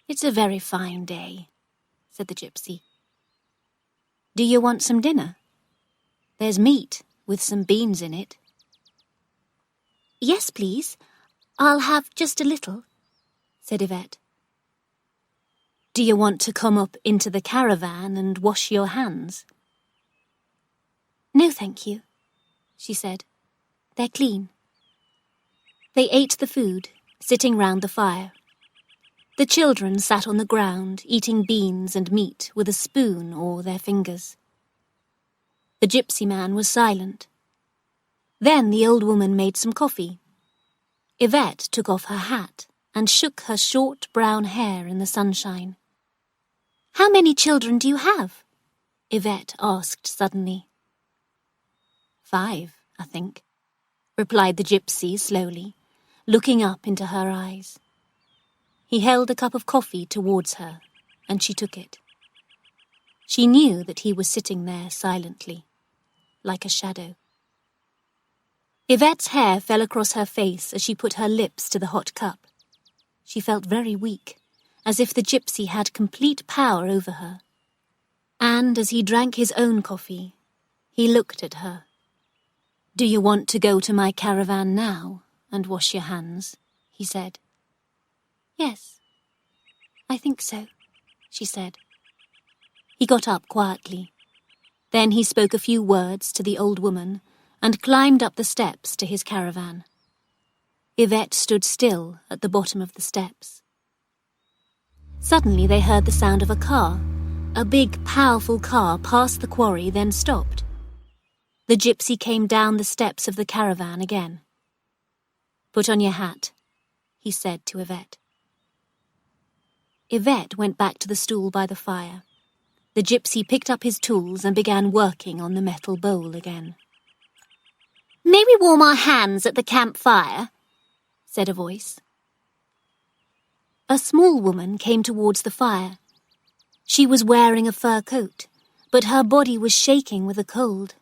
"It's a very fine day," said the gypsy. "Do you want some dinner? There's meat with some beans in it." "Yes, please. I'll have just a little," said Yvette. "Do you want to come up into the caravan and wash your hands?" "No, thank you," she said. "They're clean." They ate the food, sitting round the fire. The children sat on the ground, eating beans and meat with a spoon or their fingers. The gypsy man was silent. Then the old woman made some coffee. Yvette took off her hat and shook her short brown hair in the sunshine. "How many children do you have?" Yvette asked suddenly. "5, I think," replied the gypsy slowly, looking up into her eyes. He held a cup of coffee towards her, and she took it. She knew that he was sitting there silently, like a shadow. Yvette's hair fell across her face as she put her lips to the hot cup. She felt very weak, as if the gypsy had complete power over her. And as he drank his own coffee, he looked at her. "Do you want to go to my caravan now and wash your hands?" he said. "Yes, I think so," she said. He got up quietly. Then he spoke a few words to the old woman and climbed up the steps to his caravan. Yvette stood still at the bottom of the steps. Suddenly they heard the sound of a car. A big, powerful car passed the quarry, then stopped. The gypsy came down the steps of the caravan again. "Put on your hat," he said to Yvette. Yvette went back to the stool by the fire. The gypsy picked up his tools and began working on the metal bowl again. "May we warm our hands at the campfire?" said a voice. A small woman came towards the fire. She was wearing a fur coat, but her body was shaking with the cold.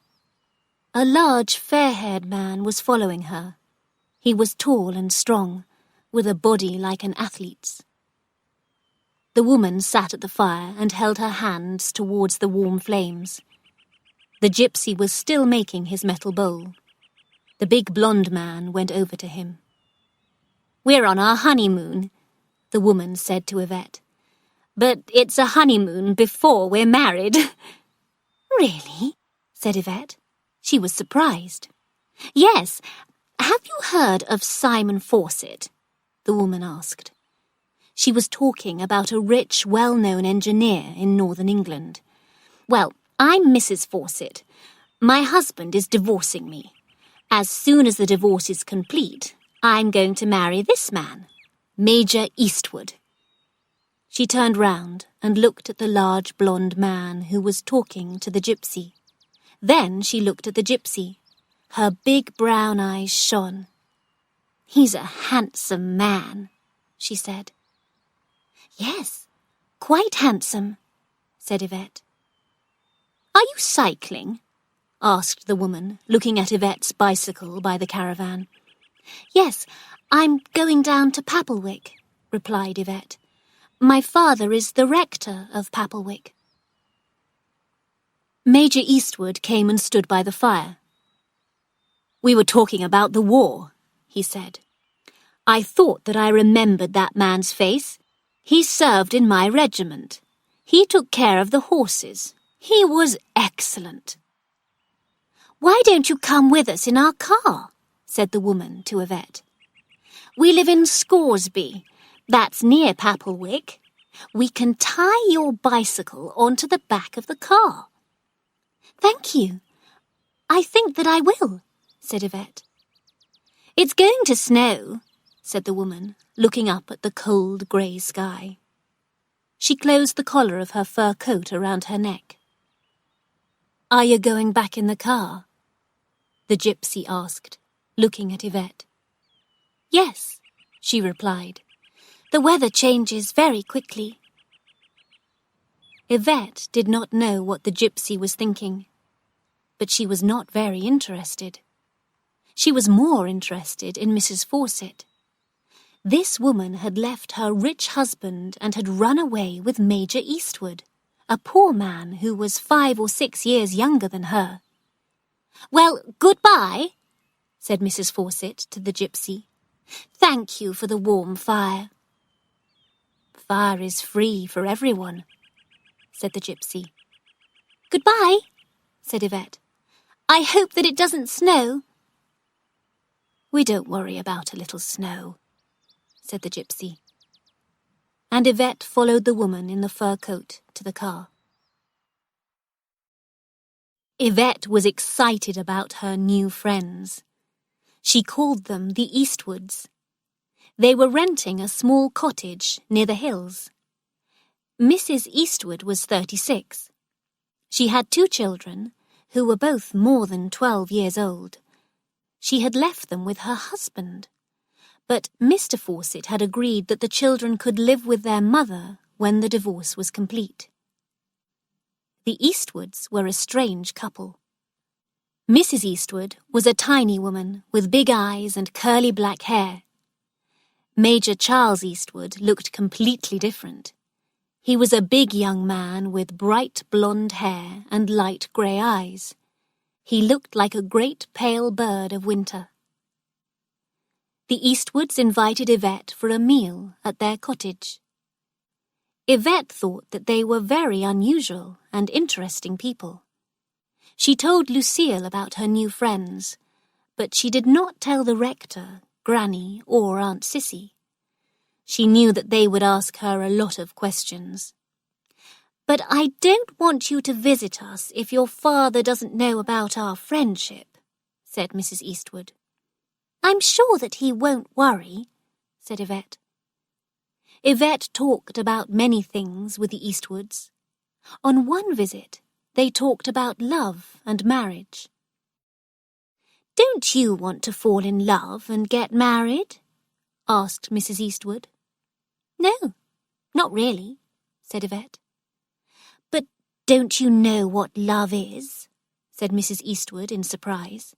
A large, fair-haired man was following her. He was tall and strong, with a body like an athlete's. The woman sat at the fire and held her hands towards the warm flames. The gypsy was still making his metal bowl. The big blonde man went over to him. "We're on our honeymoon," the woman said to Yvette. "But it's a honeymoon before we're married." "Really?" said Yvette. She was surprised. "Yes. Have you heard of Simon Fawcett?" the woman asked. She was talking about a rich, well-known engineer in northern England. "Well, I'm Mrs. Fawcett. My husband is divorcing me. As soon as the divorce is complete, I'm going to marry this man, Major Eastwood." She turned round and looked at the large blonde man who was talking to the gypsy. Then she looked at the gypsy. Her big brown eyes shone. "He's a handsome man," she said. "Yes, quite handsome," said Yvette. "Are you cycling?" asked the woman, looking at Yvette's bicycle by the caravan. "Yes, I'm going down to Papplewick," replied Yvette. "My father is the rector of Papplewick." Major Eastwood came and stood by the fire. "We were talking about the war," he said. "I thought that I remembered that man's face. He served in my regiment. He took care of the horses. He was excellent." "Why don't you come with us in our car?" said the woman to Yvette. "We live in Scoresby. That's near Papplewick. We can tie your bicycle onto the back of the car." "Thank you. I think that I will," said Yvette. "It's going to snow," said the woman, looking up at the cold grey sky. She closed the collar of her fur coat around her neck. "Are you going back in the car?" the gypsy asked, looking at Yvette. "Yes," she replied. "The weather changes very quickly." Yvette did not know what the gypsy was thinking, but she was not very interested. She was more interested in Mrs. Fawcett. This woman had left her rich husband and had run away with Major Eastwood, a poor man who was 5 or 6 years younger than her. "Well, goodbye," said Mrs. Fawcett to the gypsy. "Thank you for the warm fire." "Fire is free for everyone," said the gypsy. "Goodbye," said Yvette. "I hope that it doesn't snow." "We don't worry about a little snow," said the gypsy. And Yvette followed the woman in the fur coat to the car. Yvette was excited about her new friends. She called them the Eastwoods. They were renting a small cottage near the hills. Mrs. Eastwood was 36. She had 2 children, who were both more than 12 years old. She had left them with her husband, but Mr. Fawcett had agreed that the children could live with their mother when the divorce was complete. The Eastwoods were a strange couple. Mrs. Eastwood was a tiny woman with big eyes and curly black hair. Major Charles Eastwood looked completely different. He was a big young man with bright blonde hair and light grey eyes. He looked like a great pale bird of winter. The Eastwoods invited Yvette for a meal at their cottage. Yvette thought that they were very unusual and interesting people. She told Lucille about her new friends, but she did not tell the rector, Granny, or Aunt Sissy. She knew that they would ask her a lot of questions. "But I don't want you to visit us if your father doesn't know about our friendship," said Mrs. Eastwood. "I'm sure that he won't worry," said Yvette. Yvette talked about many things with the Eastwoods. On one visit, they talked about love and marriage. "Don't you want to fall in love and get married?" asked Mrs. Eastwood. "No, not really," said Yvette. "But don't you know what love is?" said Mrs. Eastwood in surprise.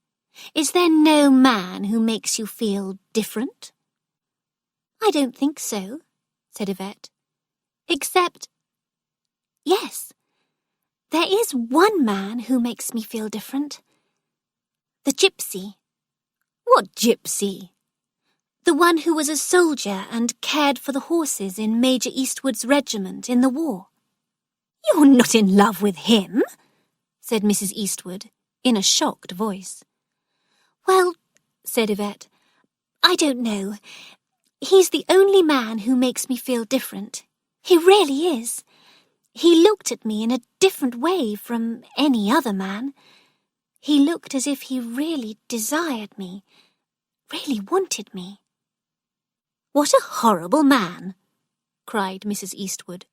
"Is there no man who makes you feel different?" "I don't think so," said Yvette. "Except... yes, there is one man who makes me feel different. The gypsy." "What gypsy?" "The one who was a soldier and cared for the horses in Major Eastwood's regiment in the war." "You're not in love with him?" said Mrs. Eastwood in a shocked voice. "Well," said Yvette, "I don't know. He's the only man who makes me feel different. He really is. He looked at me in a different way from any other man. He looked as if he really desired me, really wanted me." "What a horrible man!" cried Mrs. Eastwood.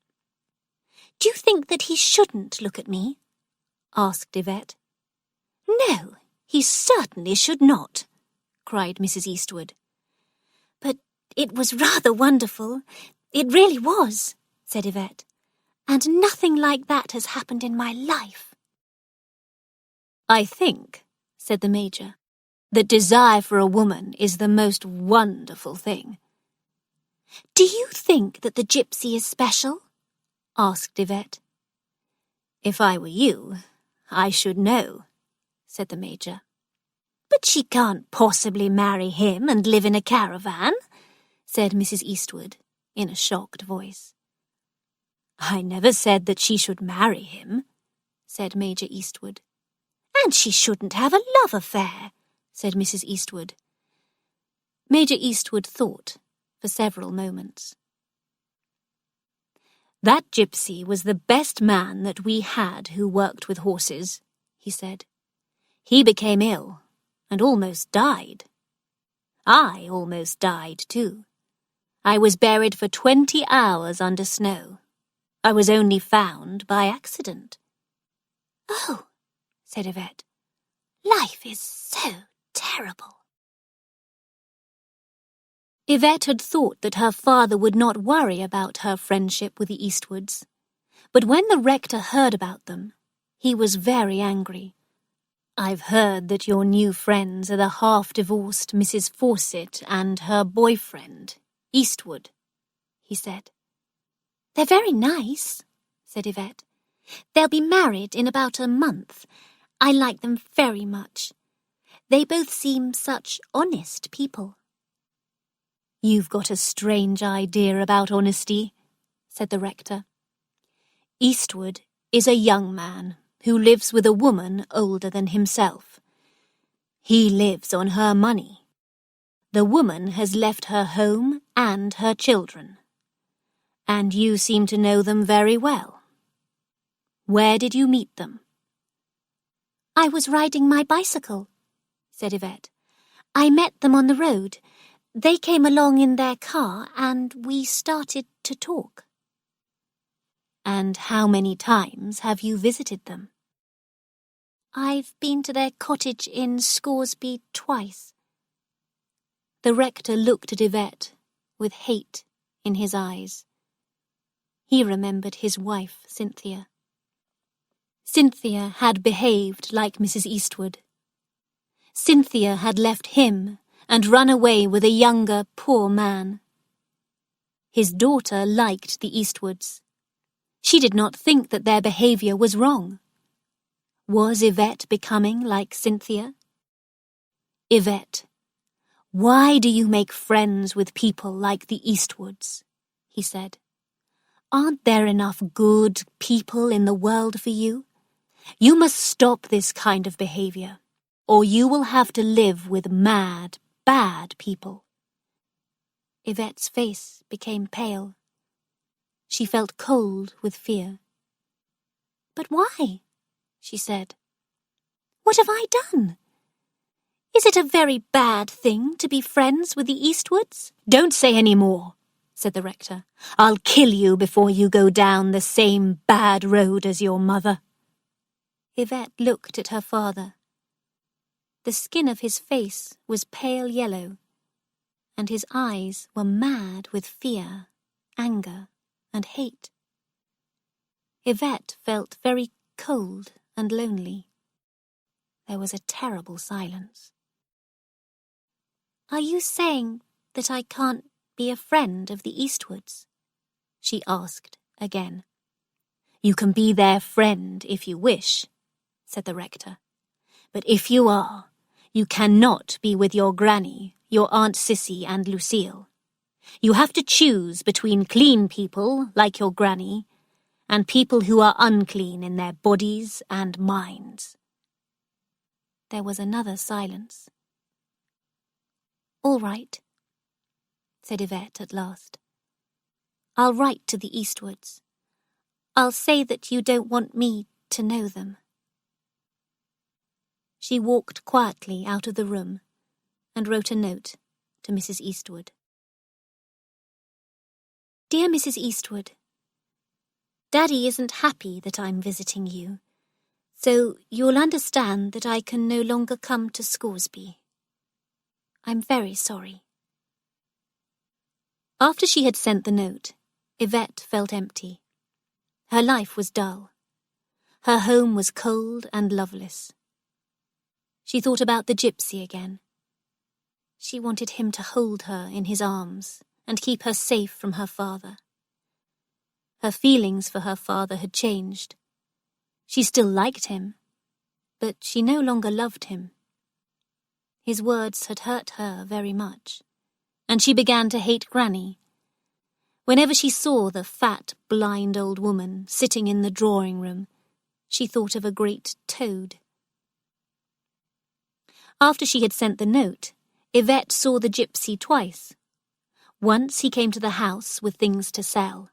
"Do you think that he shouldn't look at me?" asked Yvette. "No, he certainly should not," cried Mrs. Eastwood. "But it was rather wonderful. It really was," said Yvette. "And nothing like that has happened in my life." "I think," said the Major, "that desire for a woman is the most wonderful thing." "Do you think that the gypsy is special?" asked Yvette. "If I were you, I should know," said the Major. "But she can't possibly marry him and live in a caravan," said Mrs. Eastwood, in a shocked voice. "I never said that she should marry him," said Major Eastwood. "And she shouldn't have a love affair," said Mrs. Eastwood. Major Eastwood thought for several moments. "That gypsy was the best man that we had who worked with horses," he said. "He became ill and almost died. I almost died, too. I was buried for 20 hours under snow. I was only found by accident." "Oh," said Yvette, "life is so terrible." Yvette had thought that her father would not worry about her friendship with the Eastwoods, but when the rector heard about them, he was very angry. "I've heard that your new friends are the half-divorced Mrs. Fawcett and her boyfriend, Eastwood," he said. "They're very nice," said Yvette. "They'll be married in about a month. I like them very much. They both seem such honest people." "You've got a strange idea about honesty," said the rector. "Eastwood is a young man who lives with a woman older than himself. He lives on her money. The woman has left her home and her children. And you seem to know them very well. Where did you meet them?" "I was riding my bicycle," said Yvette. "I met them on the road. They came along in their car and we started to talk." "And how many times have you visited them?" "I've been to their cottage in Scoresby twice." The rector looked at Yvette with hate in his eyes. He remembered his wife, Cynthia. Cynthia had behaved like Mrs. Eastwood. Cynthia had left him and run away with a younger, poor man. His daughter liked the Eastwoods. She did not think that their behaviour was wrong. Was Yvette becoming like Cynthia? "Yvette, why do you make friends with people like the Eastwoods?" he said. "Aren't there enough good people in the world for you? You must stop this kind of behaviour, or you will have to live with mad, bad people." Yvette's face became pale. She felt cold with fear. "But why?" she said. "What have I done? Is it a very bad thing to be friends with the Eastwoods?" "Don't say any more," said the rector. "I'll kill you before you go down the same bad road as your mother." Yvette looked at her father. The skin of his face was pale yellow, and his eyes were mad with fear, anger, and hate. Yvette felt very cold and lonely. There was a terrible silence. "Are you saying that I can't be a friend of the Eastwoods?" she asked again. "You can be their friend if you wish," said the rector. "But if you are, you cannot be with your granny, your Aunt Cissy and Lucille. You have to choose between clean people, like your granny, and people who are unclean in their bodies and minds." There was another silence. "All right," said Yvette at last. "I'll write to the Eastwoods. I'll say that you don't want me to know them." She walked quietly out of the room and wrote a note to Mrs. Eastwood. "Dear Mrs. Eastwood, Daddy isn't happy that I'm visiting you, so you'll understand that I can no longer come to Scoresby. I'm very sorry." After she had sent the note, Yvette felt empty. Her life was dull. Her home was cold and loveless. She thought about the gypsy again. She wanted him to hold her in his arms and keep her safe from her father. Her feelings for her father had changed. She still liked him, but she no longer loved him. His words had hurt her very much, and she began to hate Granny. Whenever she saw the fat, blind old woman sitting in the drawing-room, she thought of a great toad. After she had sent the note, Yvette saw the gypsy twice. Once he came to the house with things to sell.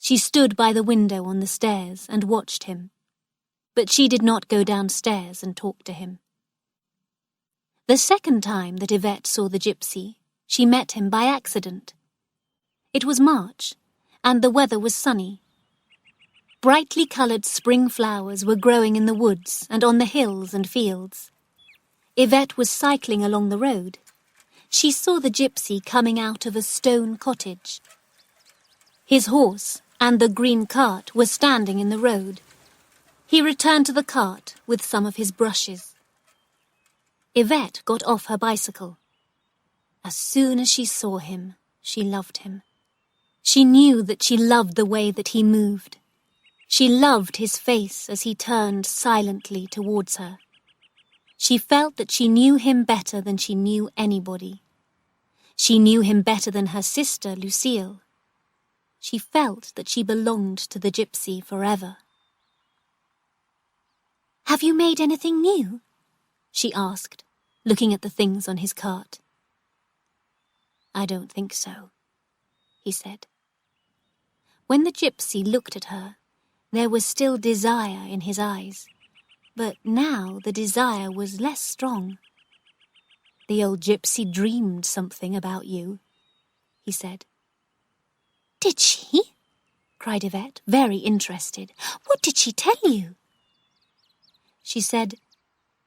She stood by the window on the stairs and watched him, but she did not go downstairs and talk to him. The second time that Yvette saw the gypsy, she met him by accident. It was March, and the weather was sunny. Brightly coloured spring flowers were growing in the woods and on the hills and fields. Yvette was cycling along the road. She saw the gypsy coming out of a stone cottage. His horse and the green cart were standing in the road. He returned to the cart with some of his brushes. Yvette got off her bicycle. As soon as she saw him, she loved him. She knew that she loved the way that he moved. She loved his face as he turned silently towards her. She felt that she knew him better than she knew anybody. She knew him better than her sister, Lucille. She felt that she belonged to the gypsy forever. "Have you made anything new?" she asked, looking at the things on his cart. "I don't think so," he said. When the gypsy looked at her, there was still desire in his eyes, but now the desire was less strong. "The old gypsy dreamed something about you," he said. "Did she?" cried Yvette, very interested. "What did she tell you?" She said,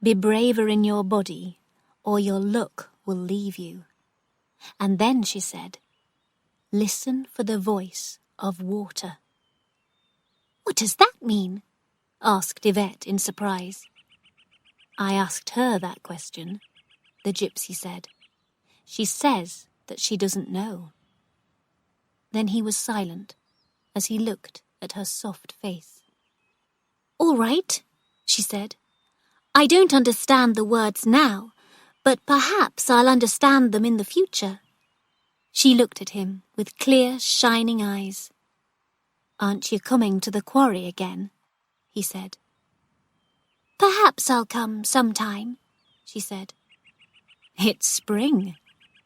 "Be braver in your body, or your look will leave you." And then she said, "Listen for the voice of water." "What does that mean?" asked Yvette in surprise. "I asked her that question," the gypsy said. "She says that she doesn't know." Then he was silent as he looked at her soft face. "All right," she said. "I don't understand the words now, but perhaps I'll understand them in the future." She looked at him with clear, shining eyes. "Aren't you coming to the quarry again?" he said. "Perhaps I'll come sometime," she said. "It's spring,"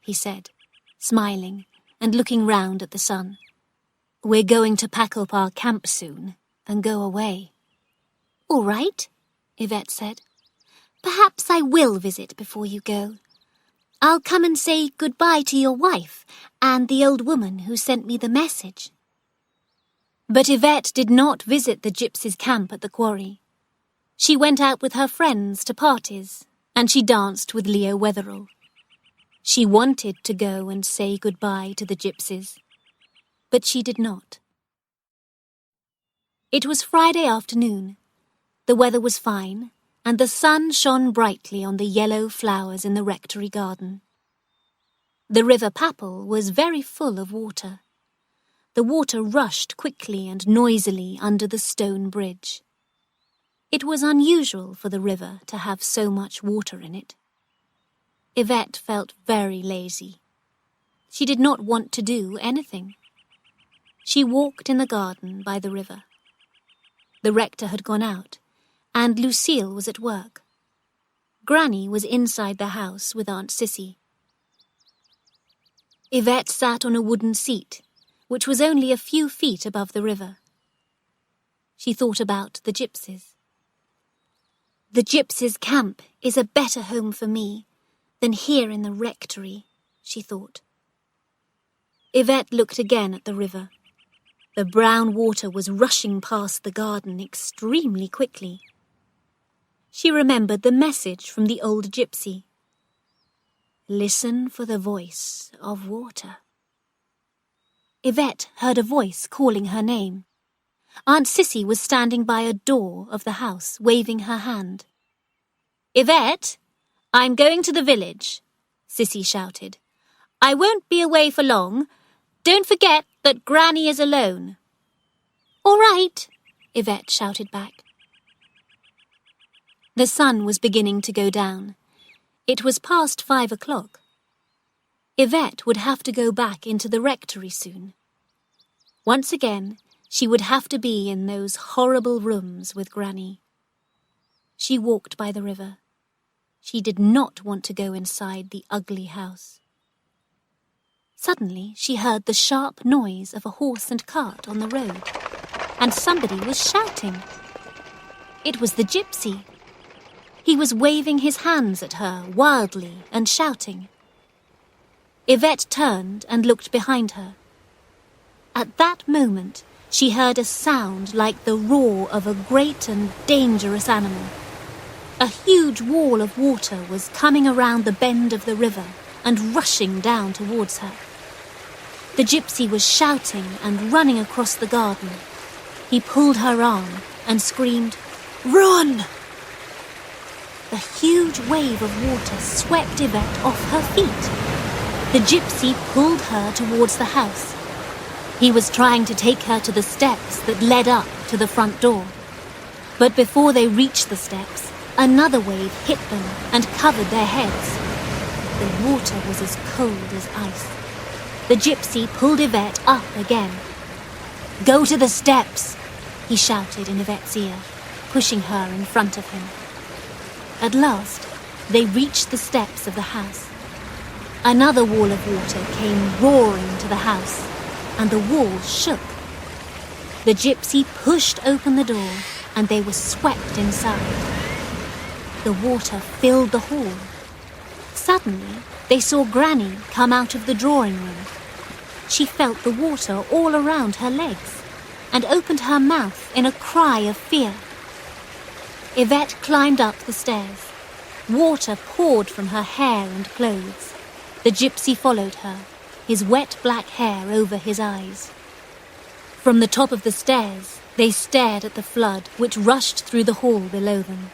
he said, smiling and looking round at the sun. "We're going to pack up our camp soon and go away." "All right," Yvette said. "Perhaps I will visit before you go. I'll come and say goodbye to your wife and the old woman who sent me the message." But Yvette did not visit the gypsies' camp at the quarry. She went out with her friends to parties, and she danced with Leo Wetherell. She wanted to go and say goodbye to the gypsies, but she did not. It was Friday afternoon. The weather was fine, and the sun shone brightly on the yellow flowers in the rectory garden. The river Papel was very full of water. The water rushed quickly and noisily under the stone bridge. It was unusual for the river to have so much water in it. Yvette felt very lazy. She did not want to do anything. She walked in the garden by the river. The rector had gone out, and Lucille was at work. Granny was inside the house with Aunt Sissy. Yvette sat on a wooden seat, which was only a few feet above the river. She thought about the gypsies. "The gypsies' camp is a better home for me than here in the rectory," she thought. Yvette looked again at the river. The brown water was rushing past the garden extremely quickly. She remembered the message from the old gypsy. "Listen for the voice of water." Yvette heard a voice calling her name. Aunt Sissy was standing by a door of the house, waving her hand. "Yvette, I'm going to the village," Sissy shouted. "I won't be away for long. Don't forget that Granny is alone." "All right," Yvette shouted back. The sun was beginning to go down. It was past 5 o'clock. Yvette would have to go back into the rectory soon. Once again, she would have to be in those horrible rooms with Granny. She walked by the river. She did not want to go inside the ugly house. Suddenly, she heard the sharp noise of a horse and cart on the road, and somebody was shouting. It was the gypsy. He was waving his hands at her wildly and shouting. Yvette turned and looked behind her. At that moment, she heard a sound like the roar of a great and dangerous animal. A huge wall of water was coming around the bend of the river and rushing down towards her. The gypsy was shouting and running across the garden. He pulled her arm and screamed, "Run!" The huge wave of water swept Yvette off her feet. The gypsy pulled her towards the house. He was trying to take her to the steps that led up to the front door. But before they reached the steps, another wave hit them and covered their heads. The water was as cold as ice. The gypsy pulled Yvette up again. "Go to the steps," he shouted in Yvette's ear, pushing her in front of him. At last, they reached the steps of the house. Another wall of water came roaring to the house, and the wall shook. The gypsy pushed open the door, and they were swept inside. The water filled the hall. Suddenly, they saw Granny come out of the drawing room. She felt the water all around her legs, and opened her mouth in a cry of fear. Yvette climbed up the stairs. Water poured from her hair and clothes. The gypsy followed her, his wet black hair over his eyes. From the top of the stairs, they stared at the flood which rushed through the hall below them.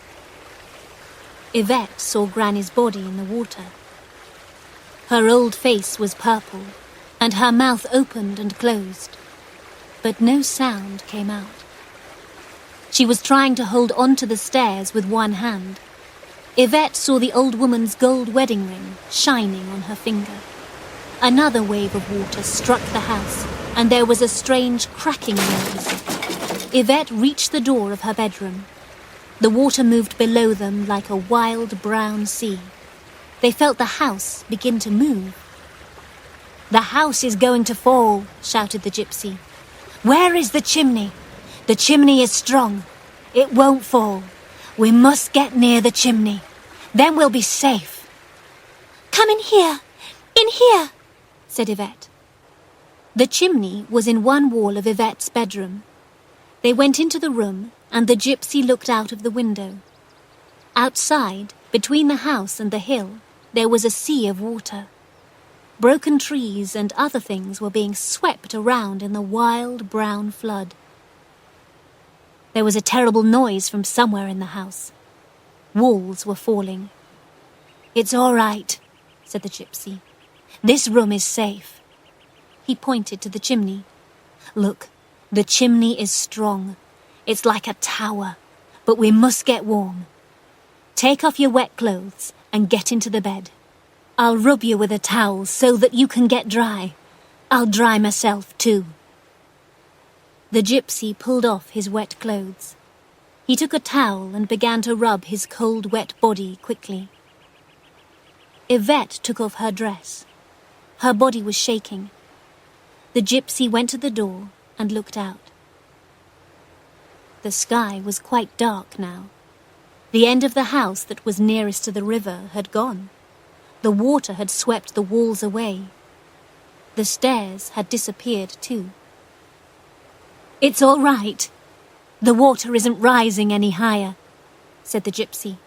Yvette saw Granny's body in the water. Her old face was purple, and her mouth opened and closed, but no sound came out. She was trying to hold onto the stairs with one hand. Yvette saw the old woman's gold wedding ring shining on her finger. Another wave of water struck the house, and there was a strange cracking noise. Yvette reached the door of her bedroom. The water moved below them like a wild brown sea. They felt the house begin to move. "The house is going to fall," shouted the gypsy. "Where is the chimney? The chimney is strong. It won't fall. We must get near the chimney. Then we'll be safe." "Come in here, said Yvette. The chimney was in one wall of Yvette's bedroom. They went into the room, and the gypsy looked out of the window. Outside, between the house and the hill, there was a sea of water. Broken trees and other things were being swept around in the wild brown flood. There was a terrible noise from somewhere in the house. Walls were falling. "It's all right," said the gypsy. "This room is safe." He pointed to the chimney. "Look, the chimney is strong. It's like a tower, but we must get warm. Take off your wet clothes and get into the bed. I'll rub you with a towel so that you can get dry. I'll dry myself too." The gypsy pulled off his wet clothes. He took a towel and began to rub his cold, wet body quickly. Yvette took off her dress. Her body was shaking. The gypsy went to the door and looked out. The sky was quite dark now. The end of the house that was nearest to the river had gone. The water had swept the walls away. The stairs had disappeared too. "It's all right. The water isn't rising any higher," said the gypsy.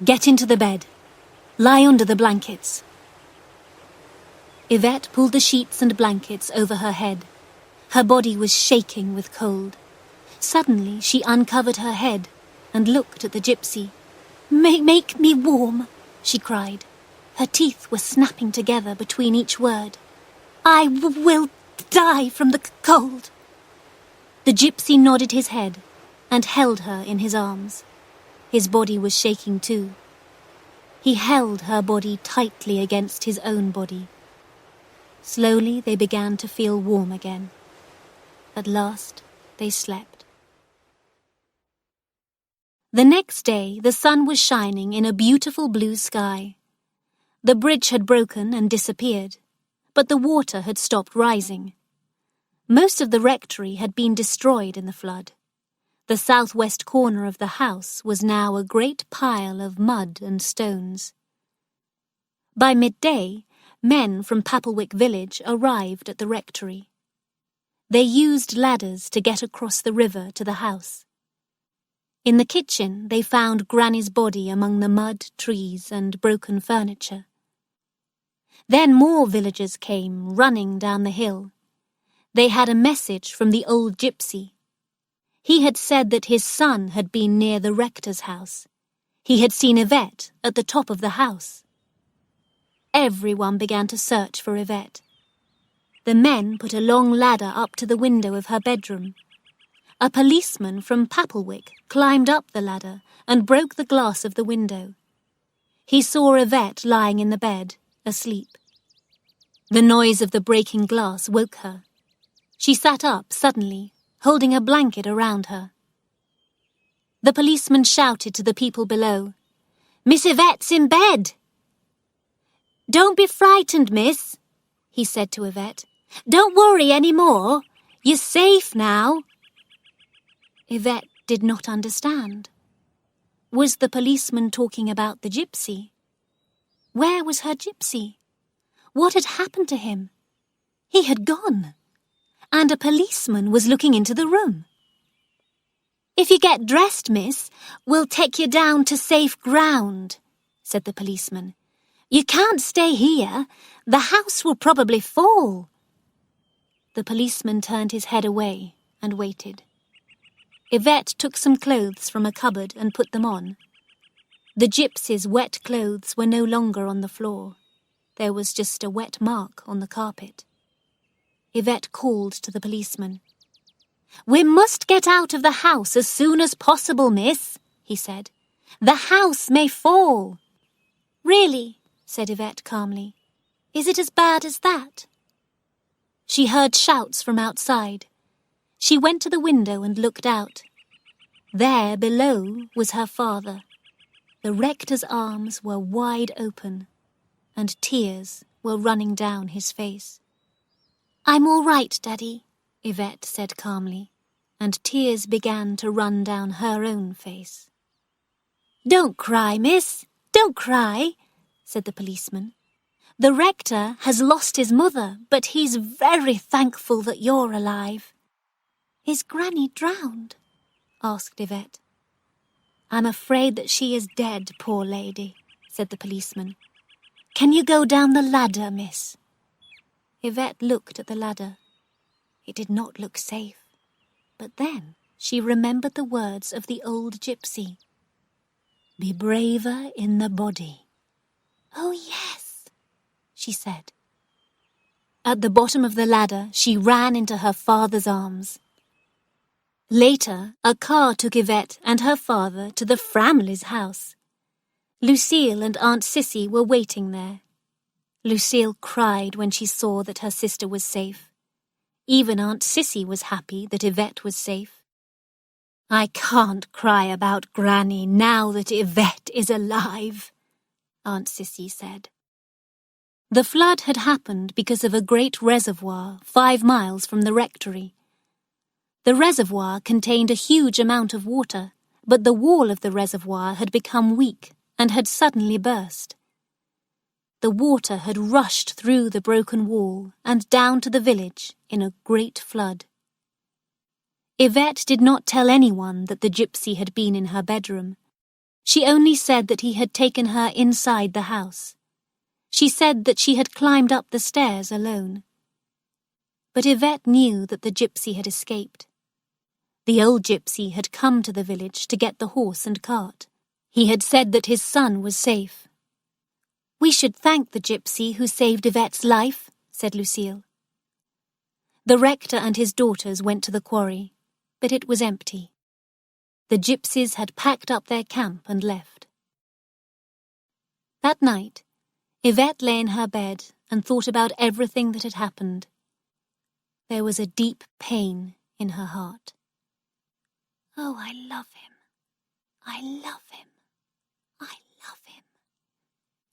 "Get into the bed. Lie under the blankets." Yvette pulled the sheets and blankets over her head. Her body was shaking with cold. Suddenly she uncovered her head and looked at the gypsy. Make me warm," she cried. Her teeth were snapping together between each word. "I will die from the cold." The gypsy nodded his head and held her in his arms. His body was shaking too. He held her body tightly against his own body. Slowly they began to feel warm again. At last they slept. The next day the sun was shining in a beautiful blue sky. The bridge had broken and disappeared, but the water had stopped rising. Most of the rectory had been destroyed in the flood. The southwest corner of the house was now a great pile of mud and stones. By midday, men from Papplewick village arrived at the rectory. They used ladders to get across the river to the house. In the kitchen, they found Granny's body among the mud, trees, and broken furniture. Then more villagers came, running down the hill. They had a message from the old Gipsy. He had said that his son had been near the rector's house. He had seen Yvette at the top of the house. Everyone began to search for Yvette. The men put a long ladder up to the window of her bedroom. A policeman from Papplewick climbed up the ladder and broke the glass of the window. He saw Yvette lying in the bed, asleep. The noise of the breaking glass woke her. She sat up suddenly, holding a blanket around her. The policeman shouted to the people below, "Miss Yvette's in bed!" "Don't be frightened, miss," he said to Yvette. "Don't worry any more. You're safe now." Yvette did not understand. Was the policeman talking about the Gipsy? Where was her Gipsy? What had happened to him? He had gone, and a policeman was looking into the room. "If you get dressed, miss, we'll take you down to safe ground," said the policeman. "You can't stay here. The house will probably fall." The policeman turned his head away and waited. Yvette took some clothes from a cupboard and put them on. The Gipsy's wet clothes were no longer on the floor. There was just a wet mark on the carpet. Yvette called to the policeman. "We must get out of the house as soon as possible, miss," he said. "The house may fall." "Really?" said Yvette calmly. "Is it as bad as that?" She heard shouts from outside. She went to the window and looked out. There, below, was her father. The rector's arms were wide open, and tears were running down his face. "I'm all right, Daddy," Yvette said calmly, and tears began to run down her own face. "Don't cry, miss, don't cry," said the policeman. "The rector has lost his mother, but he's very thankful that you're alive." "Is Granny drowned?" asked Yvette. "I'm afraid that she is dead, poor lady," said the policeman. "Can you go down the ladder, miss?" Yvette looked at the ladder. It did not look safe. But then she remembered the words of the old Gipsy. "Be braver in the body." "Oh, yes," she said. At the bottom of the ladder, she ran into her father's arms. Later, a car took Yvette and her father to the Framleys' house. Lucille and Aunt Sissy were waiting there. Lucille cried when she saw that her sister was safe. Even Aunt Sissy was happy that Yvette was safe. "I can't cry about Granny now that Yvette is alive," Aunt Sissy said. The flood had happened because of a great reservoir 5 miles from the rectory. The reservoir contained a huge amount of water, but the wall of the reservoir had become weak and had suddenly burst. The water had rushed through the broken wall and down to the village in a great flood. Yvette did not tell anyone that the Gipsy had been in her bedroom. She only said that he had taken her inside the house. She said that she had climbed up the stairs alone. But Yvette knew that the Gipsy had escaped. The old Gipsy had come to the village to get the horse and cart. He had said that his son was safe. "We should thank the Gipsy who saved Yvette's life," said Lucille. The rector and his daughters went to the quarry, but it was empty. The gypsies had packed up their camp and left. That night, Yvette lay in her bed and thought about everything that had happened. There was a deep pain in her heart. "Oh, I love him. I love him. I love him,"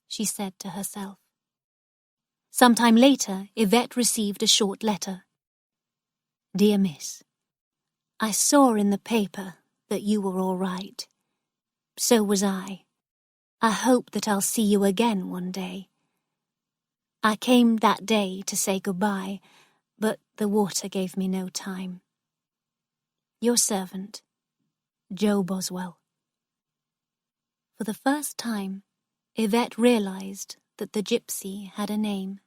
she said to herself. Sometime later, Yvette received a short letter. "Dear Miss, I saw in the paper that you were all right. So was I. I hope that I'll see you again one day. I came that day to say goodbye, but the water gave me no time. Your servant, Joe Boswell." For the first time, Yvette realized that the gypsy had a name.